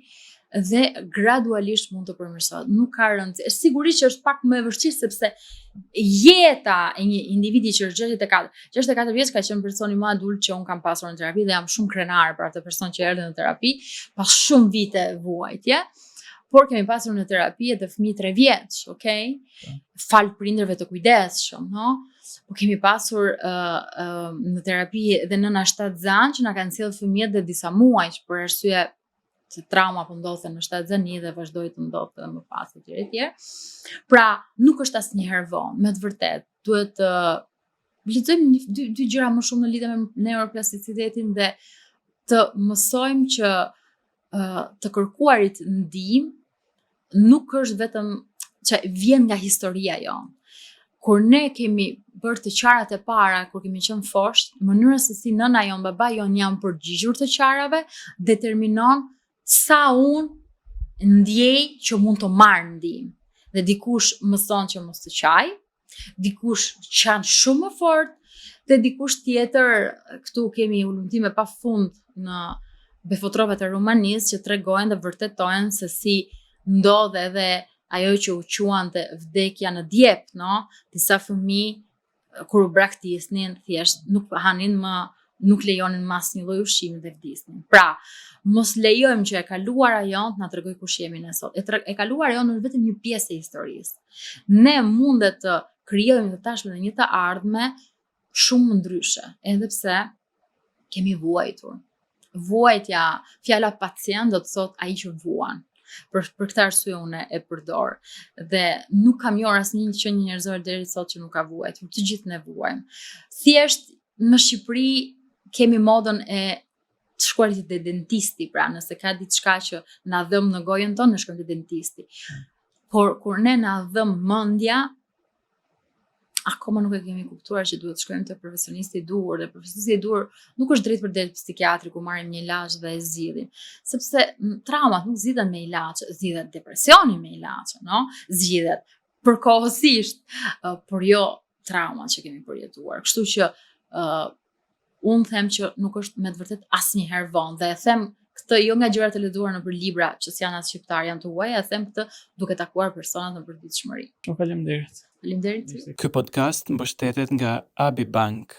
A: dhe gradualisht mund të përmirësohet. Nuk ka rëndësi. Sigurisht që është pak më e vështirë sepse jeta e një individi që është 64 vjeç ka qenë personi më adult që un kam pasur në terapi dhe jam shumë krenare për atë person që erdhi në terapi pas shumë vite vuajtje. Por kemi pasur në terapi edhe fëmijë 3 vjeç, okay? Fal prindërve të kujdesshëm, no? Po kemi pasur në terapi edhe nëna shtatzan që na kanë sjellë fëmijët dhe disa muaj për arsye se trauma po ndodhte në shtatzani dhe vazhdoi të ndodhte edhe më pas etj. Pra, nuk është asnjëherë vonë, me të vërtetë. Duhet të lexojmë dy gjëra më shumë në lidhje me neuroplasticitetin dhe të mësojmë që të kërkuarit ndihmë nuk është vetëm që vjen nga historia jonë. Kur ne kemi bërë të qarat e para, kur kemi qenë fosht, mënyra se si nëna jon, baba jon janë përgjigjur të qarave, determinon sa unë ndjej që mund të marr ndihmë. Dhe dikush mëson që mos të qaj, dikush qan shumë më fort, dhe dikush tjetër, këtu kemi ulëmtime pafund në befotrovet e Rumanisë që tregojnë dhe vërtetojnë se si ndodh edhe ajo që u quante vdekja në djep, no? Disa fëmijë kur u braktisnin, thjesht nuk hanin më, nuk lejonin mas një lloj ushqimi dhe vdisnin. Pra, mos lejojmë që e kaluara jon të na tregoj kush jemi ne sot. E kaluara jon është vetëm një pjesë e historisë. Ne mundet të krijojmë të tashme dhe një të ardhme shumë më ndryshe, edhe pse kemi vuajtur. Vuajtja, fjala pacient do të thotë ai që vuan. Për këtë arsye unë e përdor. Dhe nuk kam njohur asnjë qenie njerëzore deri sot që nuk ka vuajtur. Të gjithë ne vuajmë. Thjesht në Shqipëri kemi modën e të shkuarit te dentisti, pra nëse ka diçka që na dhëm në gojën tonë, ne shkojmë te dentisti. Por kur ne na dhëm mendja, akoma nuk e kemi kuptuar që duhet të shkojmë te profesionisti i duhur, dhe profesionisti i duhur nuk është drejt për drejt psikiatri ku marrim një ilaç dhe e zgjidhim, sepse traumat nuk zgjidhen me ilaç, zgjidhet depresioni me ilaç, no? Zgjidhet përkohësisht, por jo traumat që kemi përjetuar. Kështu që unë them që nuk është me të vërtet asnjëherë vonë, dhe e them këtë jo nga gjërat e lexuara nëpër libra që janë as shqiptar janë të huaja, e them këtë duke takuar personat në përditshmëri.
B: Faleminderit.
A: Faleminderit.
C: Ky podcast mbështetet nga Abi Bank.